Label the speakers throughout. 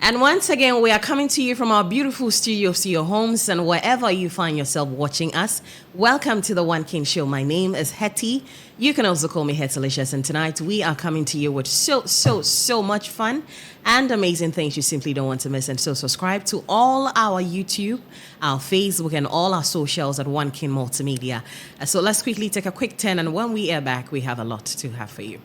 Speaker 1: And once again, we are coming to you from our beautiful studios to your homes and wherever you find yourself watching us. Welcome to the One King Show. My name is Hetty. You can also call me Hetalicious. And tonight we are coming to you with so much fun and amazing things you simply don't want to miss. And so subscribe to all our YouTube, our Facebook, and all our socials at One King Multimedia. So let's quickly take a quick turn. And when we are back, we have a lot to have for you.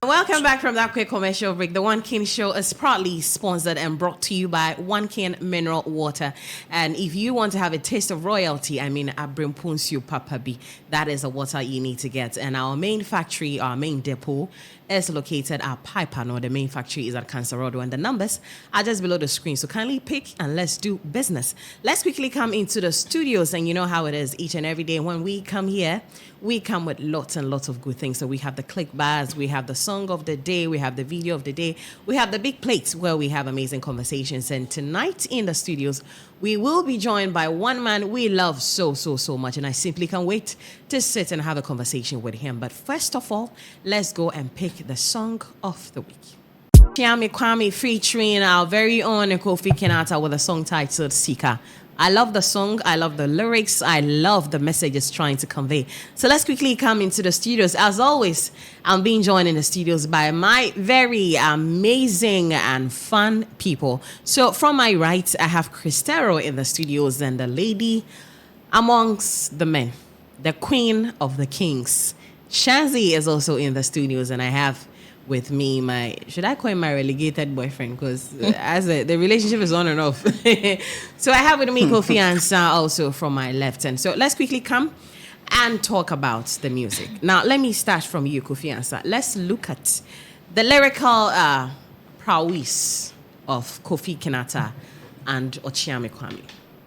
Speaker 1: Welcome back from that quick commercial break. The One King Show is proudly sponsored and brought to you by One King Mineral Water. And if you want to have a taste of royalty, Abrimpunsu Papabi, that is a water you need to get. And our main factory, our main depot, is located at Pipeano. The main factory is at Cancerodo, and the numbers are just below the screen. So kindly pick and let's do business. Let's quickly come into the studios, and you know how it is each and every day. When we come here, we come with lots and lots of good things. So we have the click bars, we have the song of the day, we have the video of the day, we have the big plates where we have amazing conversations. And tonight in the studios, we will be joined by one man we love so much, and I simply can't wait to sit and have a conversation with him. But first of all, let's go and pick the song of the week. Chiami Kwame featuring our very own Kofi Kinata with a song titled Sika. I love the song, I love the lyrics, I love the message it's trying to convey. So let's quickly come into the studios. As always, I'm being joined in the studios by my very amazing and fun people. So from my right, I have Cristero in the studios, and the lady amongst the men, the queen of the kings. Shazzy is also in the studios, and I have with me should I call him my relegated boyfriend? Because the relationship is on and off. So I have with me Kofi Ansah also from my left. And so let's quickly come and talk about the music. Now, let me start from you, Kofi Ansah. Let's look at the lyrical prowess of Kofi Kinata and Ochiame Kwame,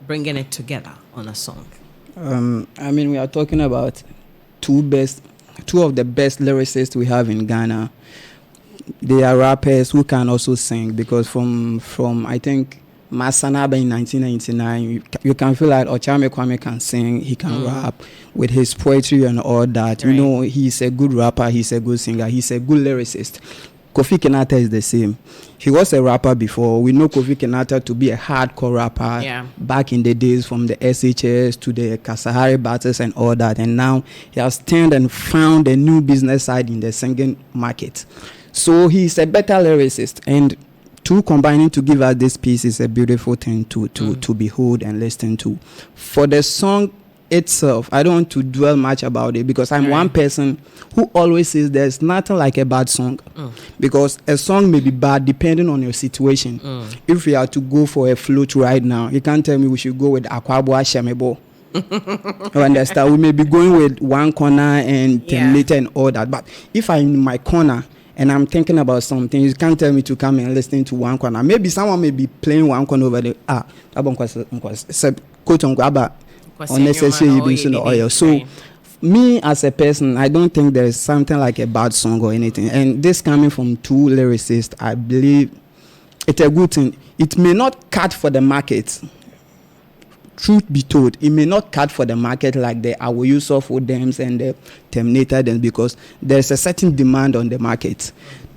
Speaker 1: bringing it together on a song.
Speaker 2: We are talking about two of the best lyricists we have in Ghana. They are rappers who can also sing, because from I think Masanaba in 1999, you can feel like Ochame Kwame can sing, he can rap with his poetry and all that. Right. You know, he's a good rapper, he's a good singer, he's a good lyricist. Kofi Kinata is the same. He was a rapper before. We know Kofi Kinata to be a hardcore rapper back in the days, from the SHS to the Kasahari battles and all that. And now he has turned and found a new business side in the singing market. So he's a better lyricist, and two combining to give us this piece is a beautiful thing to behold and listen to. For the song itself, I don't want to dwell much about it, because I'm one person who always says there's nothing like a bad song, because a song may be bad depending on your situation. If we are to go for a float right now, you can't tell me we should go with Akwabwa Shemebo. You understand? We may be going with One Corner and Terminator and all that, but if I'm in my corner and I'm thinking about something, you can't tell me to come and listen to One Corner. Maybe someone may be playing One Corner over there. Unnecessary oil. So me as a person, I don't think there is something like a bad song or anything. And this coming from two lyricists, I believe it's a good thing. It may not cut for the market. Truth be told, it may not cut for the market like the Our Use of Odems and the Terminator dance, because there's a certain demand on the market.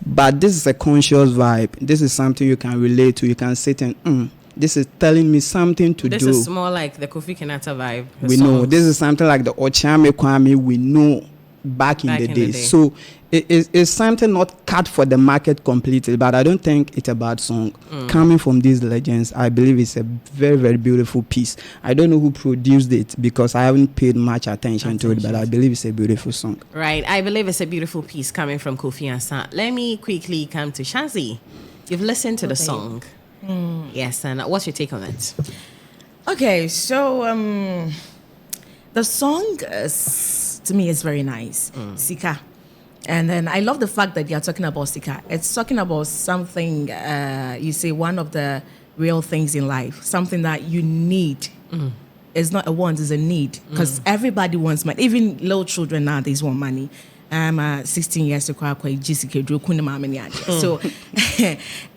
Speaker 2: But this is a conscious vibe. This is something you can relate to. You can sit and this is telling me something to do.
Speaker 1: This is more like the Kofi Kinata vibe.
Speaker 2: We know. This is something like the Ochame Kwame we know back in the day. So it's something not cut for the market completely, but I don't think it's a bad song. Coming from these legends, I believe it's a very, very beautiful piece. I don't know who produced it, because I haven't paid much attention to it, but I believe it's a beautiful song.
Speaker 1: Right. I believe it's a beautiful piece coming from Kofi Ansah. Let me quickly come to Shazzy. You've listened to the song. Yes, and what's your take on it?
Speaker 3: Okay, so the song to me is very nice. Sika. And then I love the fact that you're talking about Sika. It's talking about something, you say, one of the real things in life, something that you need. It's not a want, it's a need. Because everybody wants money. Even little children nowadays want money. I'm 16 years to so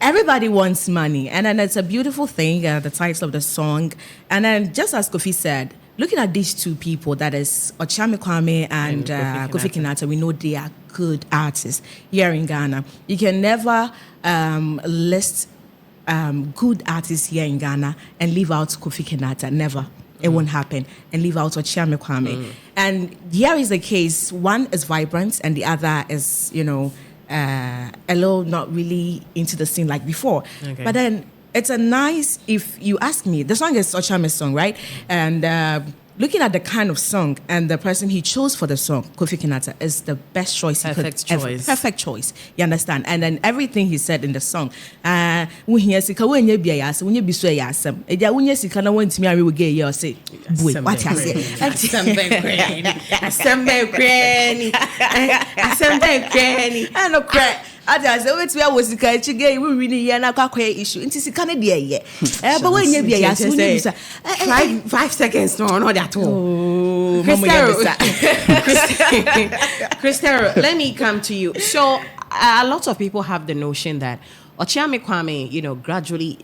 Speaker 3: everybody wants money, and then it's a beautiful thing, the title of the song. And then just as Kofi said, looking at these two people, that is Ochame Kwame and Kofi Kinata, we know they are good artists here in Ghana. You can never list good artists here in Ghana and leave out Kofi Kinata. Never. It won't happen. And leave out Ochame Kwame. And here is the case. One is vibrant and the other is, a little not really into the scene like before. Okay. But then it's a nice, if you ask me, the song is Ochame's song, right? And looking at the kind of song and the person he chose for the song, Kofi Kinata, is the best choice he could. Perfect choice. You understand? And then everything he said in the song, I just wait we was the guy we really hear na kwa issue nti sika ne de ye but when you be ya so you say
Speaker 1: 5 seconds no that all. Christelle, let me come to you. So a lot of people have the notion that Ochame Kwame, gradually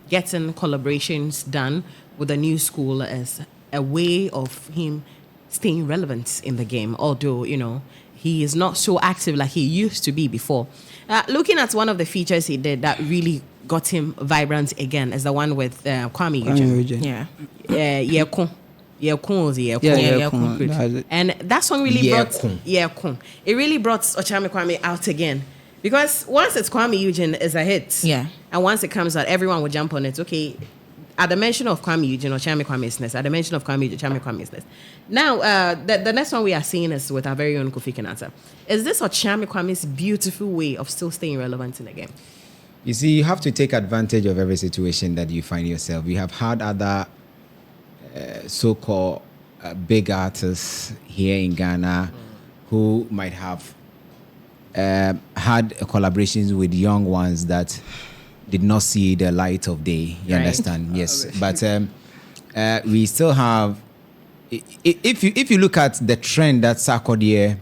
Speaker 1: getting collaborations done with the new school as a way of him staying relevant in the game, although he is not so active like he used to be before. Looking at one of the features he did that really got him vibrant again is the one with Kwame Eugene. And that song really brought Ochame Kwame out again. Because once it's Kwame Eugene, it's a hit. Yeah. And once it comes out, everyone will jump on it. Okay, at the mention of Kwame Eugene, Ochame Kwame's nest. At the mention of Kwame Eugene, Ochame Kwame's nest. Now, the next one we are seeing is with our very own Kofi Kinata. Is this Ochame Kwame's beautiful way of still staying relevant in the game?
Speaker 4: You see, you have to take advantage of every situation that you find yourself. We have had other so-called big artists here in Ghana who might have had collaborations with young ones that did not see the light of day. You understand? Yes. But we still have, if you look at the trend that Sarkodie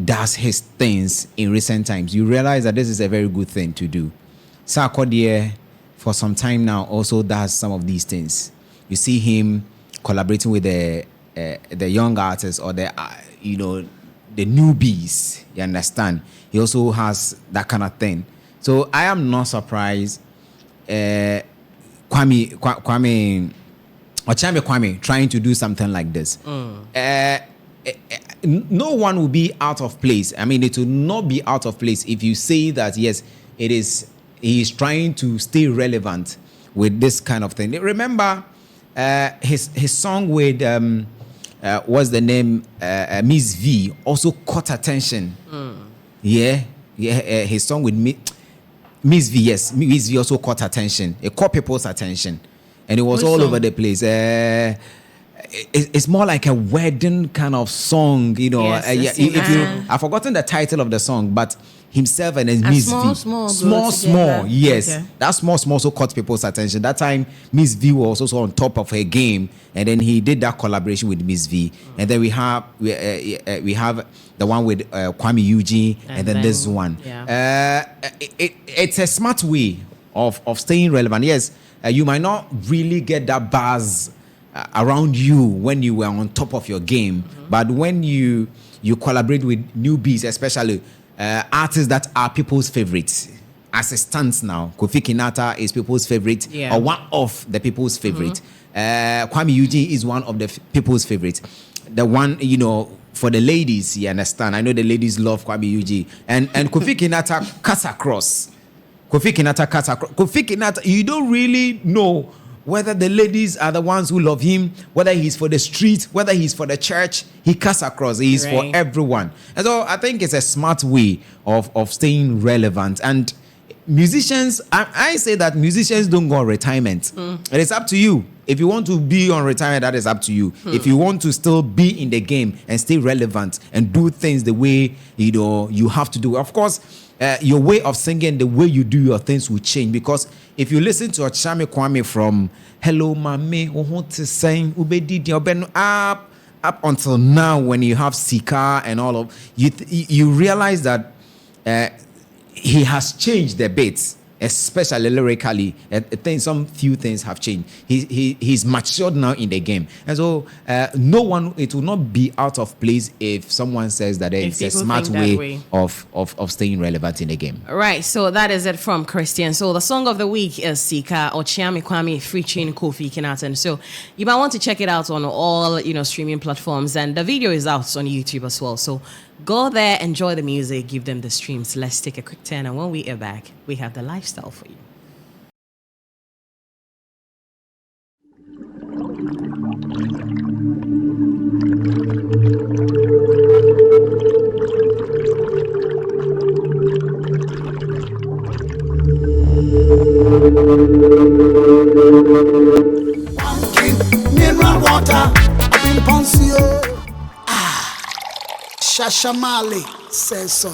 Speaker 4: does his things in recent times, you realize that this is a very good thing to do. Sarkodie, for some time now, also does some of these things. You see him collaborating with the young artists or the newbies. You understand? He also has that kind of thing. So I am not surprised. Ochame Kwame trying to do something like this. No one will be out of place. I mean, it will not be out of place if you say that yes, it is. He is trying to stay relevant with this kind of thing. Remember, his song with what's the name? Miss V also caught attention. His song with Miss V, yes, Miss V also caught attention. It caught people's attention, and it was all over the place. It's more like a wedding kind of song, Yes, I've forgotten the title of the song, but himself and his Miss V, small, yes, okay. That small also caught people's attention. That time, Miss V was also on top of her game, and then he did that collaboration with Miss V, and then we have the one with Kwame Eugene, and then this one. Yeah. It's a smart way of staying relevant. Yes, you might not really get that buzz around you when you were on top of your game, but when you collaborate with newbies, especially artists that are people's favorites, as it stands now, Kofi Kinata is people's favorite, or one of the people's favorite. Kwame Eugene is one of the people's favorite. The one, for the ladies, you understand. I know the ladies love Kwame Eugene, and Kofi Kinata cuts across. Kofi Kinata, you don't really know whether the ladies are the ones who love him, whether he's for the street, whether he's for the church. He cuts across. He's for everyone. And so I think it's a smart way of staying relevant. And musicians, I say that musicians don't go on retirement. It is up to you. If you want to be on retirement, that is up to you. If you want to still be in the game and stay relevant and do things the way you have to do, of course, your way of singing, the way you do your things will change. Because if you listen to Ochame Kwame from Hello Mame, to sing, up, up until now, when you have Sika and all of you realize that he has changed a bit, especially lyrically. I think some few things have changed. He's matured now in the game, and so no one, it will not be out of place if someone says that it's a smart way of staying relevant in the game.
Speaker 1: Right, so that is it from Christian. So the song of the week is Sika Ochiami Kwame featuring Kofi Kinatan. So you might want to check it out on all streaming platforms, and the video is out on YouTube as well. So go there, enjoy the music, give them the streams. Let's take a quick turn, and when we are back, we have the lifestyle for you.
Speaker 5: Mineral water in Ponsio. Shashamali says so.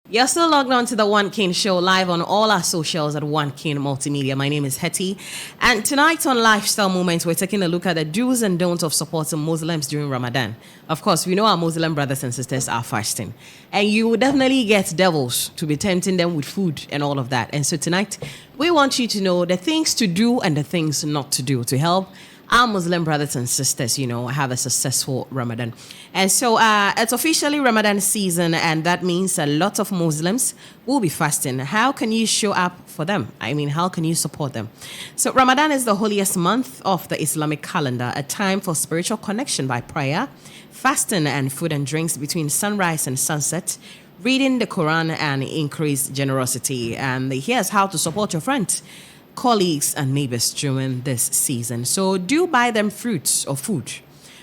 Speaker 1: You're still logged on to the One King Show live on all our socials at One King Multimedia. My name is Hetty. And tonight on Lifestyle Moments, we're taking a look at the do's and don'ts of supporting Muslims during Ramadan. Of course, we know our Muslim brothers and sisters are fasting. And you will definitely get devils to be tempting them with food and all of that. And so tonight, we want you to know the things to do and the things not to do to help our Muslim brothers and sisters, have a successful Ramadan. And so it's officially Ramadan season, and that means a lot of Muslims will be fasting. How can you show up for them? I mean, how can you support them? So Ramadan is the holiest month of the Islamic calendar, a time for spiritual connection by prayer, fasting, and food and drinks between sunrise and sunset, reading the Quran, and increase generosity. And here's how to support your friends, colleagues, and neighbors during this season. So do buy them fruits or food.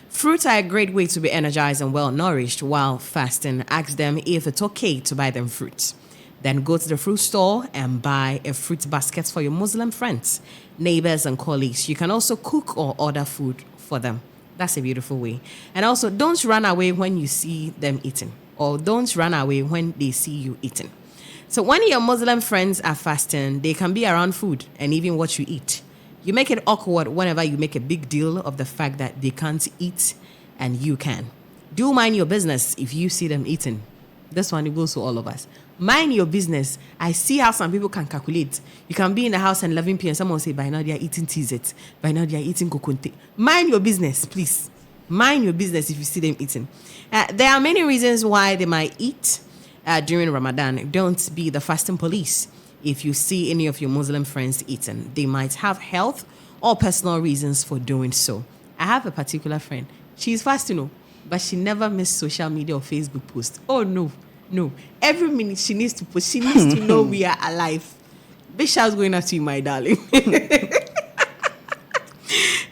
Speaker 1: Fruits are a great way to be energized and well nourished while fasting. Ask them if it's okay to buy them fruits. Then go to the fruit store and buy a fruit basket for your Muslim friends, neighbors, and colleagues. You can also cook or order food for them. That's a beautiful way. And also, don't run away when you see them eating, or don't run away when they see you eating. So when your Muslim friends are fasting, they can be around food and even what you eat. You make it awkward whenever you make a big deal of the fact that they can't eat and you can. Do mind your business if you see them eating. This one, it goes to all of us. Mind your business. I see how some people can calculate. You can be in the house at 11 p.m. Someone say, by now they are eating TZ. By now they are eating kokonte. Mind your business, please. Mind your business if you see them eating. There are many reasons why they might eat during Ramadan. Don't be the fasting police. If you see any of your Muslim friends eating, they might have health or personal reasons for doing so. I have a particular friend. She's fasting, but she never missed social media or Facebook posts. Oh, no. Every minute she needs to post. She needs to know we are alive. Big shouts going after you, my darling.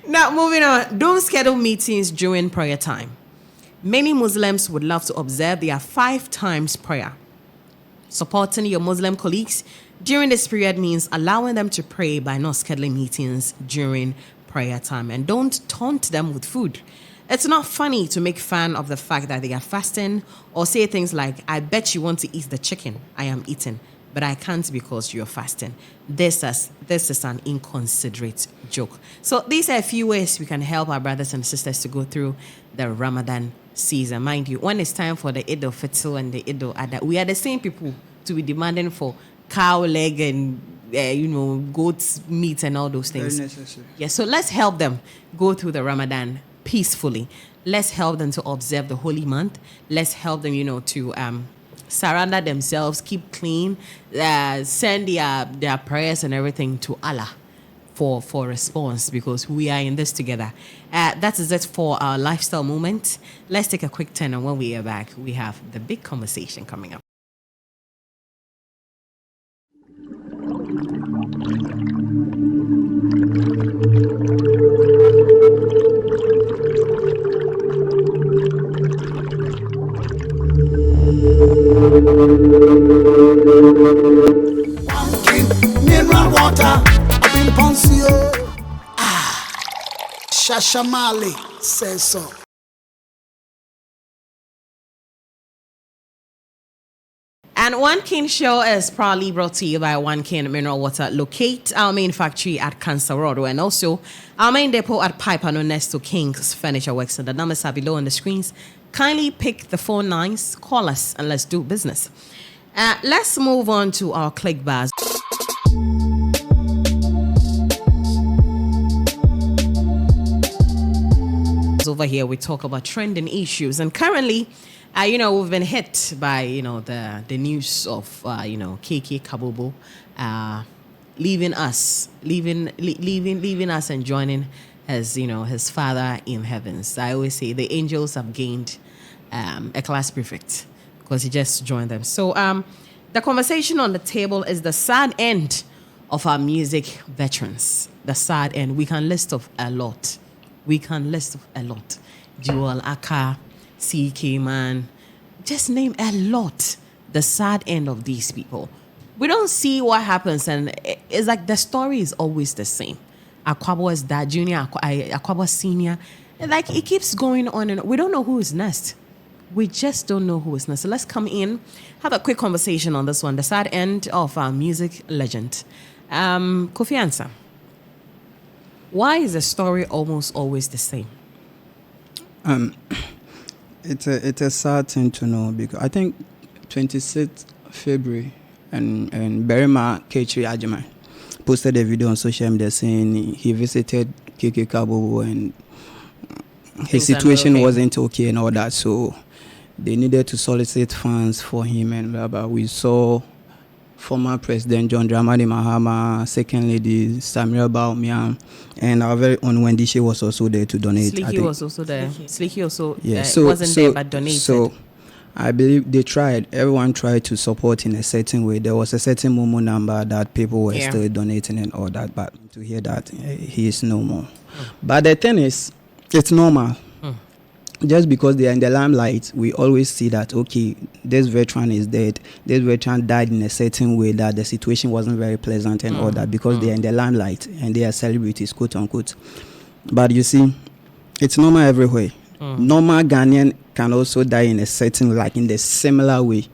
Speaker 1: Now, moving on. Don't schedule meetings during prayer time. Many Muslims would love to observe their 5 times prayer. Supporting your Muslim colleagues during this period means allowing them to pray by not scheduling meetings during prayer time. And don't taunt them with food. It's not funny to make fun of the fact that they are fasting or say things like, I bet you want to eat the chicken I am eating, but I can't because you're fasting. This is an inconsiderate joke. So these are a few ways we can help our brothers and sisters to go through the Ramadan season. Mind you, when it's time for the Eid al-Fitr and the Eid al-Adha, we are the same people to be demanding for cow leg and goat meat and all those things.
Speaker 2: Very necessary.
Speaker 1: Yeah, so let's help them go through the Ramadan peacefully. Let's help them to observe the holy month. Let's help them, to surrender themselves, keep clean, send their prayers and everything to Allah for response, because we are in this together. That is it for our lifestyle moment. Let's take a quick turn, and when we are back, we have the big conversation coming up.
Speaker 5: Mineral water in Ponsio. Shashamali says so.
Speaker 1: And One King Show is proudly brought to you by One King Mineral Water. Locate our main factory at Cancer Road and also our main depot at Pipeano next to King's Furniture Works. And the numbers are below on the screens. Kindly pick the phone lines, call us, and let's do business. Let's move on to our click bars. Over here, we talk about trending issues, and currently, we've been hit by the news of KK Kabobo leaving us and joining his father in heavens. I always say the angels have gained a class prefect because he just joined them. So the conversation on the table is the sad end of our music veterans. The sad end. We can list of a lot. Jewel Aka, CK Man, just name a lot. The sad end of these people. We don't see what happens, and it's like the story is always the same. Akwabo is that junior, Akwabo senior. And like it keeps going on, and we don't know who is next. We just don't know who is next. So let's come in, have a quick conversation on this one. The sad end of our music legend. Kofi Ansah. Why is the story almost always the same?
Speaker 2: It's a sad thing to know because I think 26th February and Berima Kechi Ajiman posted a video on social media saying he visited KK Kabobo and his situation wasn't okay and all that, so they needed to solicit funds for him and blah blah. We saw former President John Dramani Mahama, Second Lady Samira Baumia, and our very own Wendy Shea was also there to donate.
Speaker 1: Sleeky was also there. Sleeky also wasn't there but donated.
Speaker 2: So I believe they tried. Everyone tried to support in a certain way. There was a certain Momo number that people were still donating and all that. But to hear that he is no more. But the thing is, it's normal. Just because they are in the limelight, we always see that, okay, this veteran is dead. This veteran died in a certain way that the situation wasn't very pleasant and all that because they are in the limelight and they are celebrities, quote unquote. But you see, it's normal everywhere. Normal Ghanaian can also die in a certain, like in the similar way.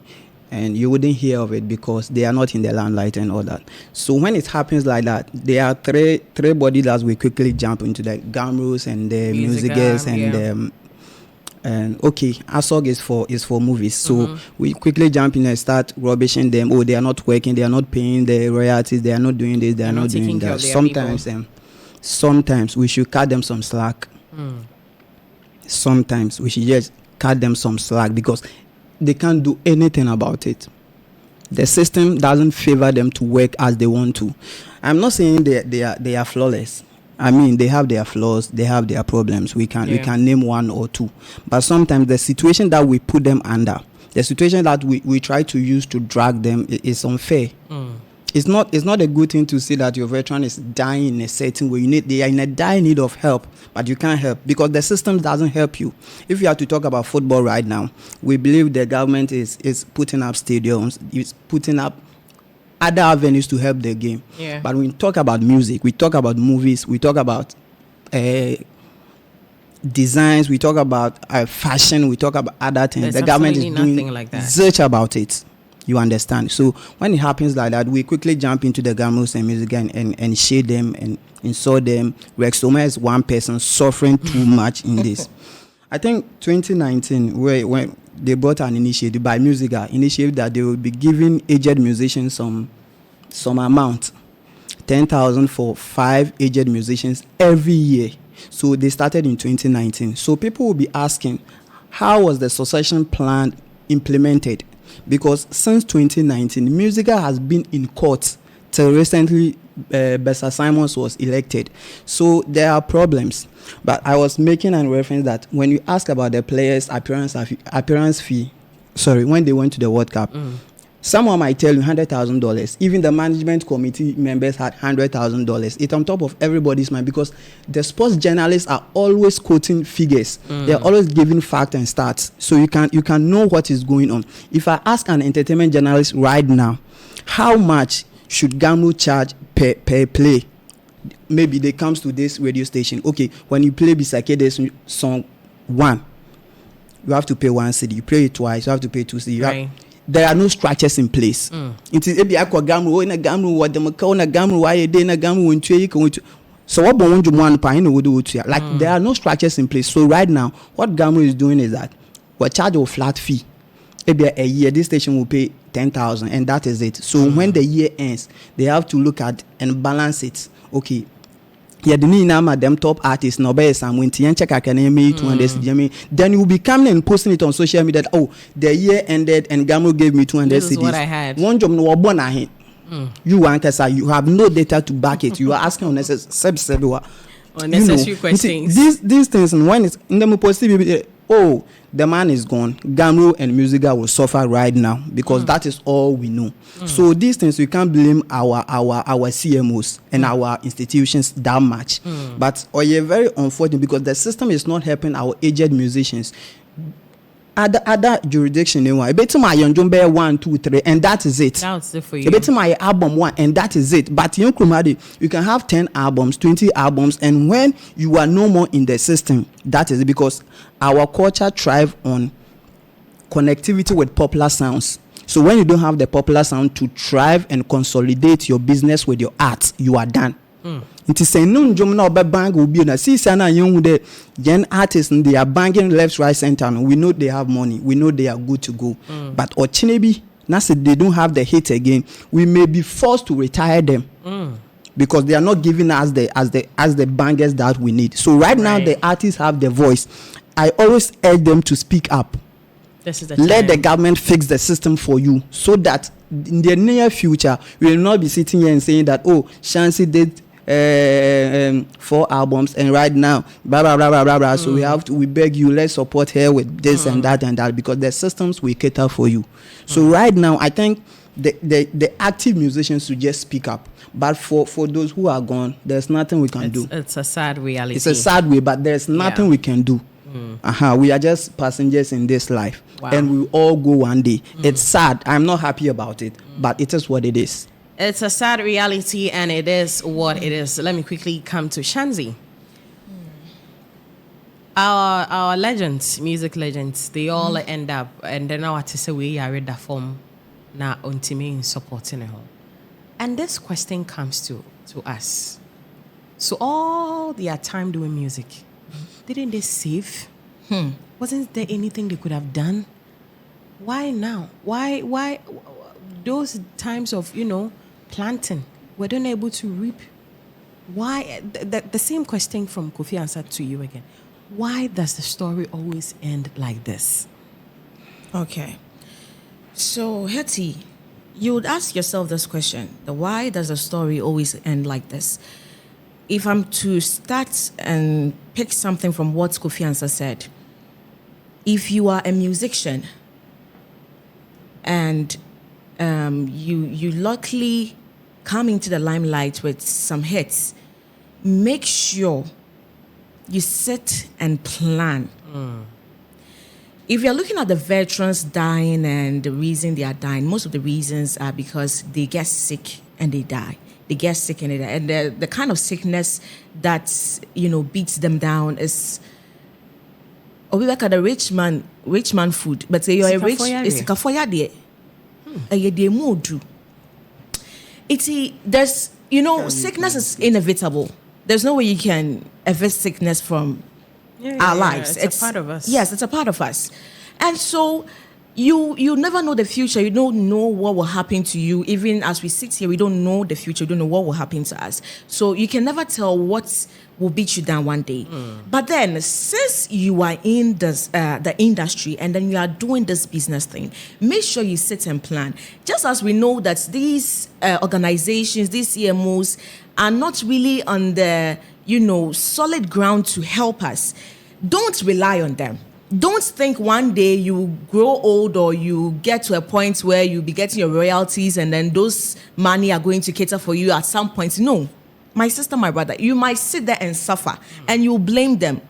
Speaker 2: And you wouldn't hear of it because they are not in the limelight and all that. So when it happens like that, there are three bodies that we quickly jump into the gamros and the musicers and okay, ASOG is for movies. So we quickly jump in and start rubbishing them. Oh, they are not working, they are not paying the royalties, they are not doing this, they are not doing that. Sometimes we should cut them some slack. Sometimes we should just cut them some slack because they can't do anything about it. The system doesn't favor them to work as they want to. I'm not saying they are flawless. I mean, they have their flaws, they have their problems. We can name one or two. But sometimes the situation that we put them under, the situation that we try to use to drag them is unfair. It's not a good thing to see that your veteran is dying in a certain way. They are in a dire need of help, but you can't help because the system doesn't help you. If you have to talk about football right now, we believe the government is putting up stadiums, is putting up other avenues to help the game. But when we talk about music, we talk about movies, we talk about designs, we talk about fashion, we talk about other things.
Speaker 1: There's
Speaker 2: the government is doing
Speaker 1: like that.
Speaker 2: Search about it. You understand? So when it happens like that, we quickly jump into the gamos and music and shade them and insult them. Rexoma is one person suffering too much in this. I think 2019, when they brought an initiative by Musica, initiative that they will be giving aged musicians some amount, 10,000 for 5 aged musicians every year. So they started in 2019. So people will be asking, how was the succession plan implemented? Because since 2019, Musica has been in court till recently. Bessa Simons was elected, so there are problems. But I was making a reference that when you ask about the players' appearance fee, when they went to the World Cup, someone might tell you $100,000. Even the management committee members had $100,000. It's on top of everybody's mind because the sports journalists are always quoting figures. They're always giving facts and stats, so you can know what is going on. If I ask an entertainment journalist right now, how much should Gamu charge per play? Maybe they comes to this radio station. Okay, when you play Bisake this song 1, you have to pay 1 cedi. You play it twice, you have to pay 2 cedi. there are no structures in place. It is ebi akwa gamru na gamru wa dem ka na gamru wa ye de na gamru wontu yi ka wontu. So what bon wonju man pa in wodo wotu. Like there are no structures in place. So right now what gamru is doing is that we charge a flat fee. Maybe a year this station will pay 10,000 and that is it. So when the year ends, they have to look at and balance it. Okay. Yeah, the need now them top artists no better some when check academy 200 then you will be coming and posting it on social media that, oh, the year ended and Gamu gave me 200
Speaker 1: This
Speaker 2: CDs.
Speaker 1: is what I had.
Speaker 2: One job no born ahead. You want us, you have no data to back it. You are asking unnecessary
Speaker 1: questions.
Speaker 2: These things, when it's in the positive, oh, the man is gone. Gamro and Musica will suffer right now because that is all we know. So these things we can't blame our CMOs and our institutions that much. But you're very unfortunate because the system is not helping our aged musicians. Other jurisdiction, I bet my young 1, 2, 3, and that is it.
Speaker 1: That's it for you.
Speaker 2: I bet my album 1, and that is it. But you can have 10 albums, 20 albums, and when you are no more in the system, that is it because our culture thrives on connectivity with popular sounds. So when you don't have the popular sound to thrive and consolidate your business with your art, you are done. It is saying no jom na bang will be na see sana young the gen artists and they are banging left, right, center. We know they have money. We know they are good to go. But Ochinebi, now say they don't have the hit again. We may be forced to retire them because they are not giving us the bangers that we need. So right now the artists have the voice. I always urge them to speak up.
Speaker 1: This is the
Speaker 2: Let
Speaker 1: time.
Speaker 2: the government fix the system for you so that in the near future we will not be sitting here and saying that, oh, Shansi did 4 albums and right now blah blah blah blah blah blah. So we beg you, let's support her with this and that because the systems will cater for you. So right now I think the active musicians should just speak up. But for those who are gone, there's nothing we can do.
Speaker 1: It's a sad reality.
Speaker 2: It's a sad way, but there's nothing we can do. We are just passengers in this life.
Speaker 1: Wow.
Speaker 2: And we all go one day. It's sad. I'm not happy about it, but it is what it is.
Speaker 1: It's a sad reality, and it is what it is. Let me quickly come to Shanzi. Our legends, music legends, they all end up, and then now to say we are read that form now on team supporting it. And this question comes to us. So all their time doing music, didn't they save? Wasn't there anything they could have done? Why now? Why those times of, planting, were they not able to reap? Why? The same question from Kofi answered to you again. Why does the story always end like this?
Speaker 3: Okay. So, Hetty, you would ask yourself this question. Why does the story always end like this? If I'm to start and pick something from what Kofi Ansah said, if you are a musician and you luckily come into the limelight with some hits, make sure you sit and plan. If you're looking at the veterans dying and the reason they are dying, most of the reasons are because they get sick and they die. They get sick and they die. And the kind of sickness that, beats them down is, we look at the rich man food. But say you're a rich, it's kafoya de. There's, sickness is inevitable. There's no way you can evade sickness from our lives.
Speaker 1: It's a part of us.
Speaker 3: Yes, it's a part of us. And so you never know the future. You don't know what will happen to you. Even as we sit here, we don't know the future. We don't know what will happen to us. So you can never tell what will beat you down one day. But then, since you are in this, the industry and then you are doing this business thing, make sure you sit and plan. Just as we know that these organizations, these CMOs are not really on the, solid ground to help us, don't rely on them. Don't think one day you grow old or you get to a point where you'll be getting your royalties and then those money are going to cater for you at some point. No. My sister, my brother, you might sit there and suffer and you blame them.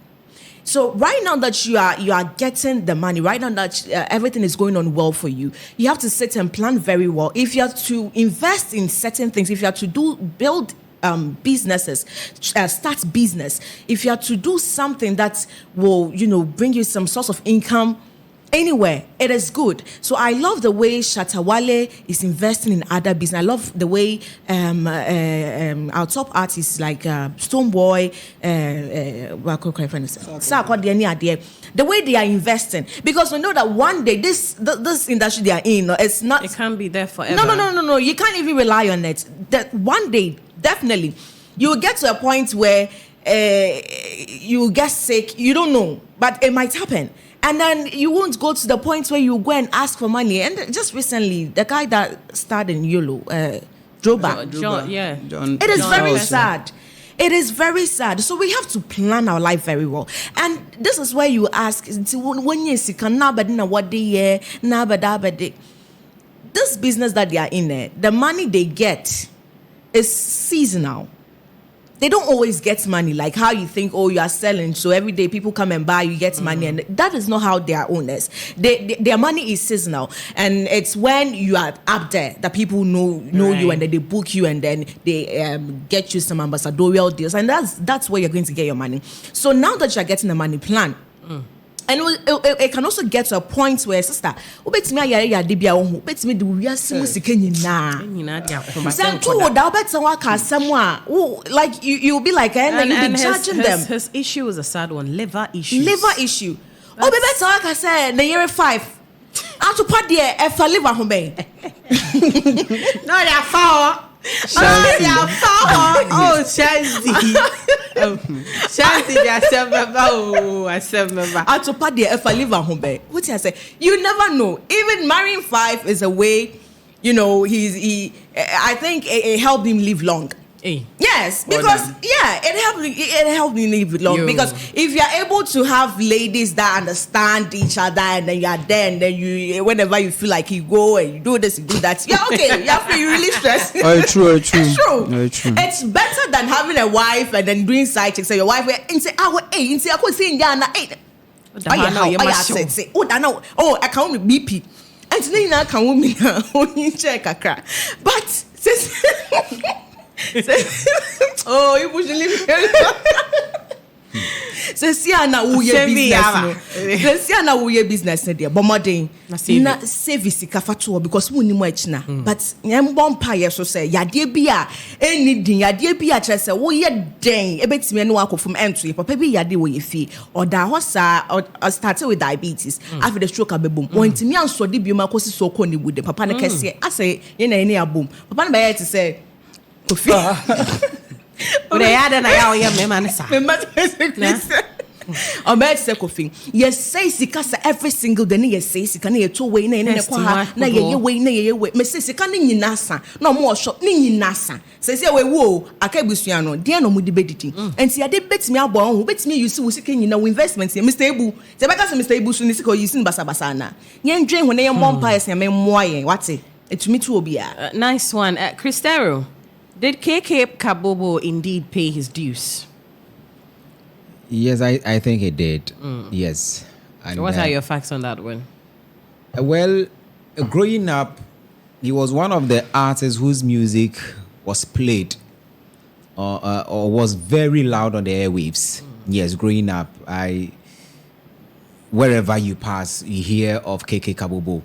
Speaker 3: So right now that you are getting the money, right now that everything is going on well for you, you have to sit and plan very well. If you have to invest in certain things, if you have to build businesses, start business, if you have to do something that will, bring you some source of income, anywhere, it is good. So I love the way Shatawale is investing in other business. I love the way our top artists like Stonebwoy, the way they are investing, because we know that one day this industry they are in, it's not.
Speaker 1: It can't be there forever.
Speaker 3: No. You can't even rely on it. That one day, definitely, you will get to a point where you will get sick. You don't know, but it might happen. And then you won't go to the point where you go and ask for money. And just recently, the guy that starred in YOLO, Droba.
Speaker 1: John, yeah.
Speaker 3: It is very sad. It is very sad. So we have to plan our life very well. And this is where you ask, this business that they are in there, the money they get is seasonal. They don't always get money like how you think, oh, you are selling, so every day people come and buy, you get money. And that is not how they are owners. Their money is seasonal. And it's when you are up there that people know you, and then they book you, and then they get you some ambassadorial deals. And that's where you're going to get your money. So now that you're getting the money, plan. And it can also get to a point where, sister, like you will be like, and you'll be charging them.
Speaker 1: His issue is a sad one, liver issue.
Speaker 3: Oh, baby, so like I said, the year 5. I to put the F liver home.
Speaker 1: No, they're four. Oh, Shazzy. Shazzy, I said,
Speaker 3: I to put the F liver home. What I say? You never know. Even marrying 5 is a way. You know, I think it helped him live long. Yes, because it helped me live long. Because if you are able to have ladies that understand each other, and then you are there, and then you, whenever you feel like you go and you do this, you do that, okay, you have to really stress.
Speaker 2: True.
Speaker 3: It's true. Very true. It's better than having a wife and then doing side checks. So your wife and say, I could say, I can't BP. And today I can't check a crack. But oh, you push leave. So see na uye business there. But modern na save sika fatuo because we ni mo achina. But nyem bon pa ye so say yade bia anything yade bia kire say wo ye den ebetime no akofom entry papa bi yade wo ye fi or da hosa or started with diabetes after the stroke abebom wantimi anso de bioma kosi so ko ni bude papa ne kese ase ye na ni abom papa ne ba ye to say Kofi.
Speaker 1: But I had an hour, yeah, man.
Speaker 3: I'm about to say Kofi. Yes, say Sika every single day. Yes, say Sika na 2 way na na ye way. Me say Sika ni nasa. No more shop ni nasa. Say we wo akabusu ano. Dey no mu di bediti. Enti ya dey betimi abo ho. Betimi use wo Sika nyina wo investment. Mr. Ebu. Say beka say Mr. Ebu so ni Sika use basa na. Yen dwen ho na yen bompa yes ya me moa yen. Wate? Etumi tu obi a.
Speaker 1: Nice one. Cristero. Did KK Kabobo indeed pay his dues?
Speaker 4: Yes, I think he did. Yes.
Speaker 1: And what are your facts on that one?
Speaker 4: Well, growing up, he was one of the artists whose music was played or was very loud on the airwaves. Yes, growing up, wherever you pass, you hear of KK Kabobo.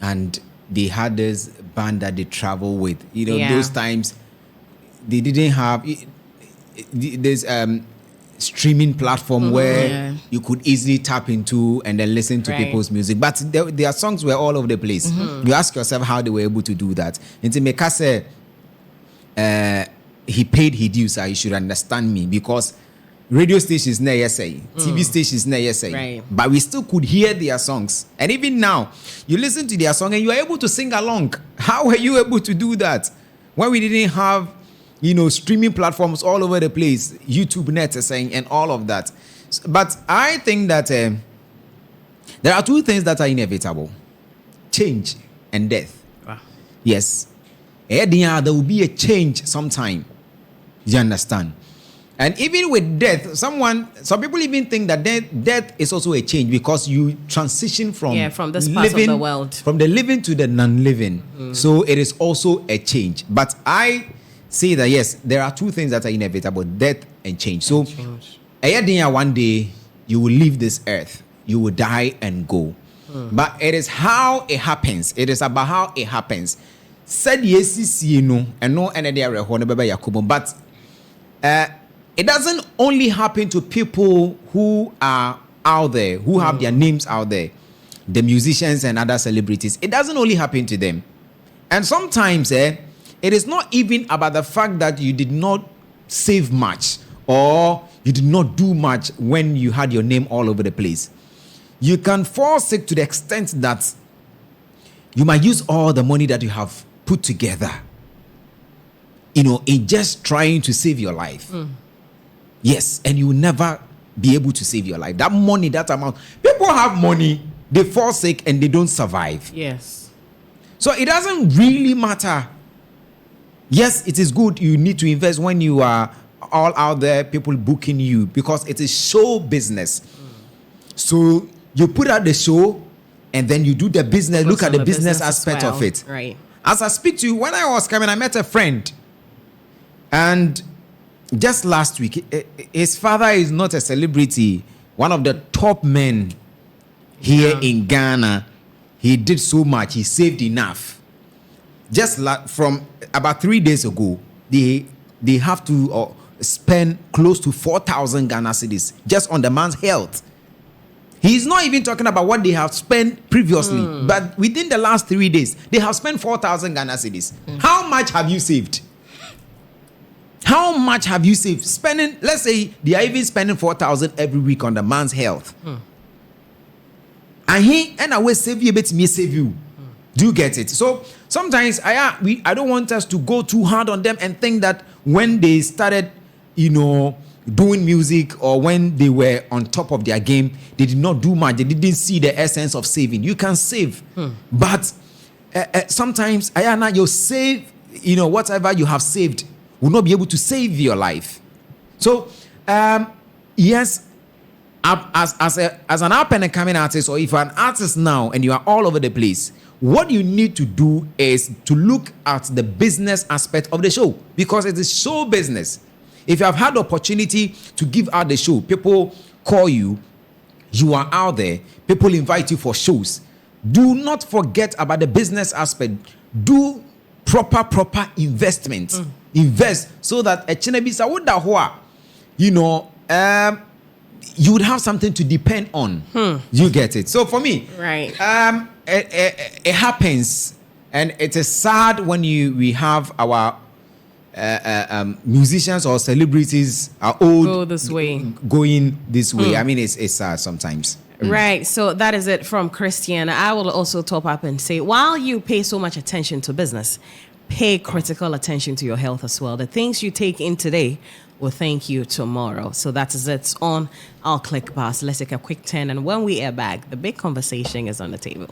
Speaker 4: And they had this band that they travel with. You know, those times, they didn't have this streaming platform where you could easily tap into and then listen to people's music. But their songs were all over the place. You ask yourself how they were able to do that. And to make us say, he paid his dues, you should understand me, because radio stations never say, TV stations never say, but we still could hear their songs. And even now, you listen to their song and you are able to sing along. How were you able to do that when we didn't have, you know, streaming platforms all over the place, YouTube net saying, and all of that? But I think that there are 2 things that are inevitable: change and death. Yes, there will be a change sometime. You understand? And even with death, some people even think that death is also a change, because you transition from
Speaker 1: this part of the world,
Speaker 4: from the living to the non-living. So it is also a change. But I say that yes, there are 2 things that are inevitable: death and change. So one day you will leave this earth, you will die and go. But it is how it happens. It is about how it happens. Said yes, you know, and no any area but it doesn't only happen to people who are out there, who have their names out there, the musicians and other celebrities. It doesn't only happen to them. And sometimes it is not even about the fact that you did not save much or you did not do much when you had your name all over the place. You can fall sick to the extent that you might use all the money that you have put together, in just trying to save your life. Yes, and you will never be able to save your life. That money, that amount. People have money, they fall sick and they don't survive.
Speaker 1: Yes.
Speaker 4: So it doesn't really matter. Yes, it is good. You need to invest when you are all out there, people booking you, because it is show business. So you put out the show and then you do the business. Look at the business aspect of it.
Speaker 1: Right.
Speaker 4: As I speak to you, when I was coming, I met a friend. And just last week, his father is not a celebrity, one of the top men here in Ghana. He did so much, he saved enough. Just from about 3 days ago, they have to spend close to 4,000 Ghana cedis just on the man's health. He's not even talking about what they have spent previously, but within the last 3 days, they have spent 4,000 Ghana cedis. How much have you saved? How much have you saved? Spending, let's say they are even spending 4,000 every week on the man's health. And I will save you, but me save you. Do you get it? So sometimes I don't want us to go too hard on them and think that when they started, doing music or when they were on top of their game, they did not do much. They didn't see the essence of saving. You can save, but sometimes you save. Whatever you have saved will not be able to save your life. So yes. As an up and coming artist, or if you're an artist now and you are all over the place, what you need to do is to look at the business aspect of the show, because it is show business. If you have had the opportunity to give out the show, people call you, you are out there, people invite you for shows. Do not forget about the business aspect. Do proper investment. Invest so that a chinebisa would you would have something to depend on. You get it? So for me,
Speaker 1: right,
Speaker 4: it happens, and it is sad when we have our musicians or celebrities are old
Speaker 1: going this way.
Speaker 4: I mean, it's sad sometimes.
Speaker 1: Right. So that is it from Christian. I will also top up and say, while you pay so much attention to business, pay critical attention to your health as well. The things you take in today will thank you tomorrow. So that is it on our click pass. Let's take a quick 10, and when we are back, the big conversation is on the table.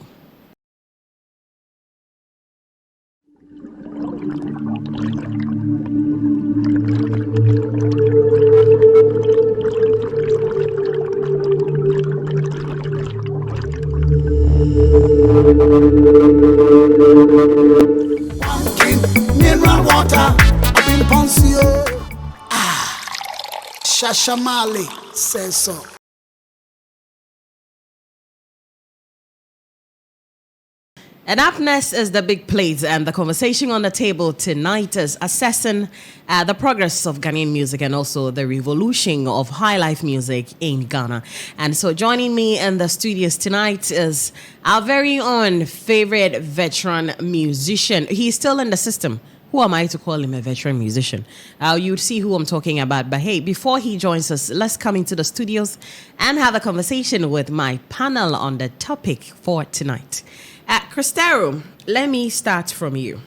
Speaker 5: Mineral water up in Poncio. Shashamali says so.
Speaker 1: And up next is the big plates, and the conversation on the table tonight is assessing the progress of Ghanaian music and also the revolution of high life music in Ghana. And so joining me in the studios tonight is our very own favorite veteran musician. He's still in the system. Who am I to call him a veteran musician? You'd see who I'm talking about. But hey, before he joins us, let's come into the studios and have a conversation with my panel on the topic for tonight. Cristero, let me start from you.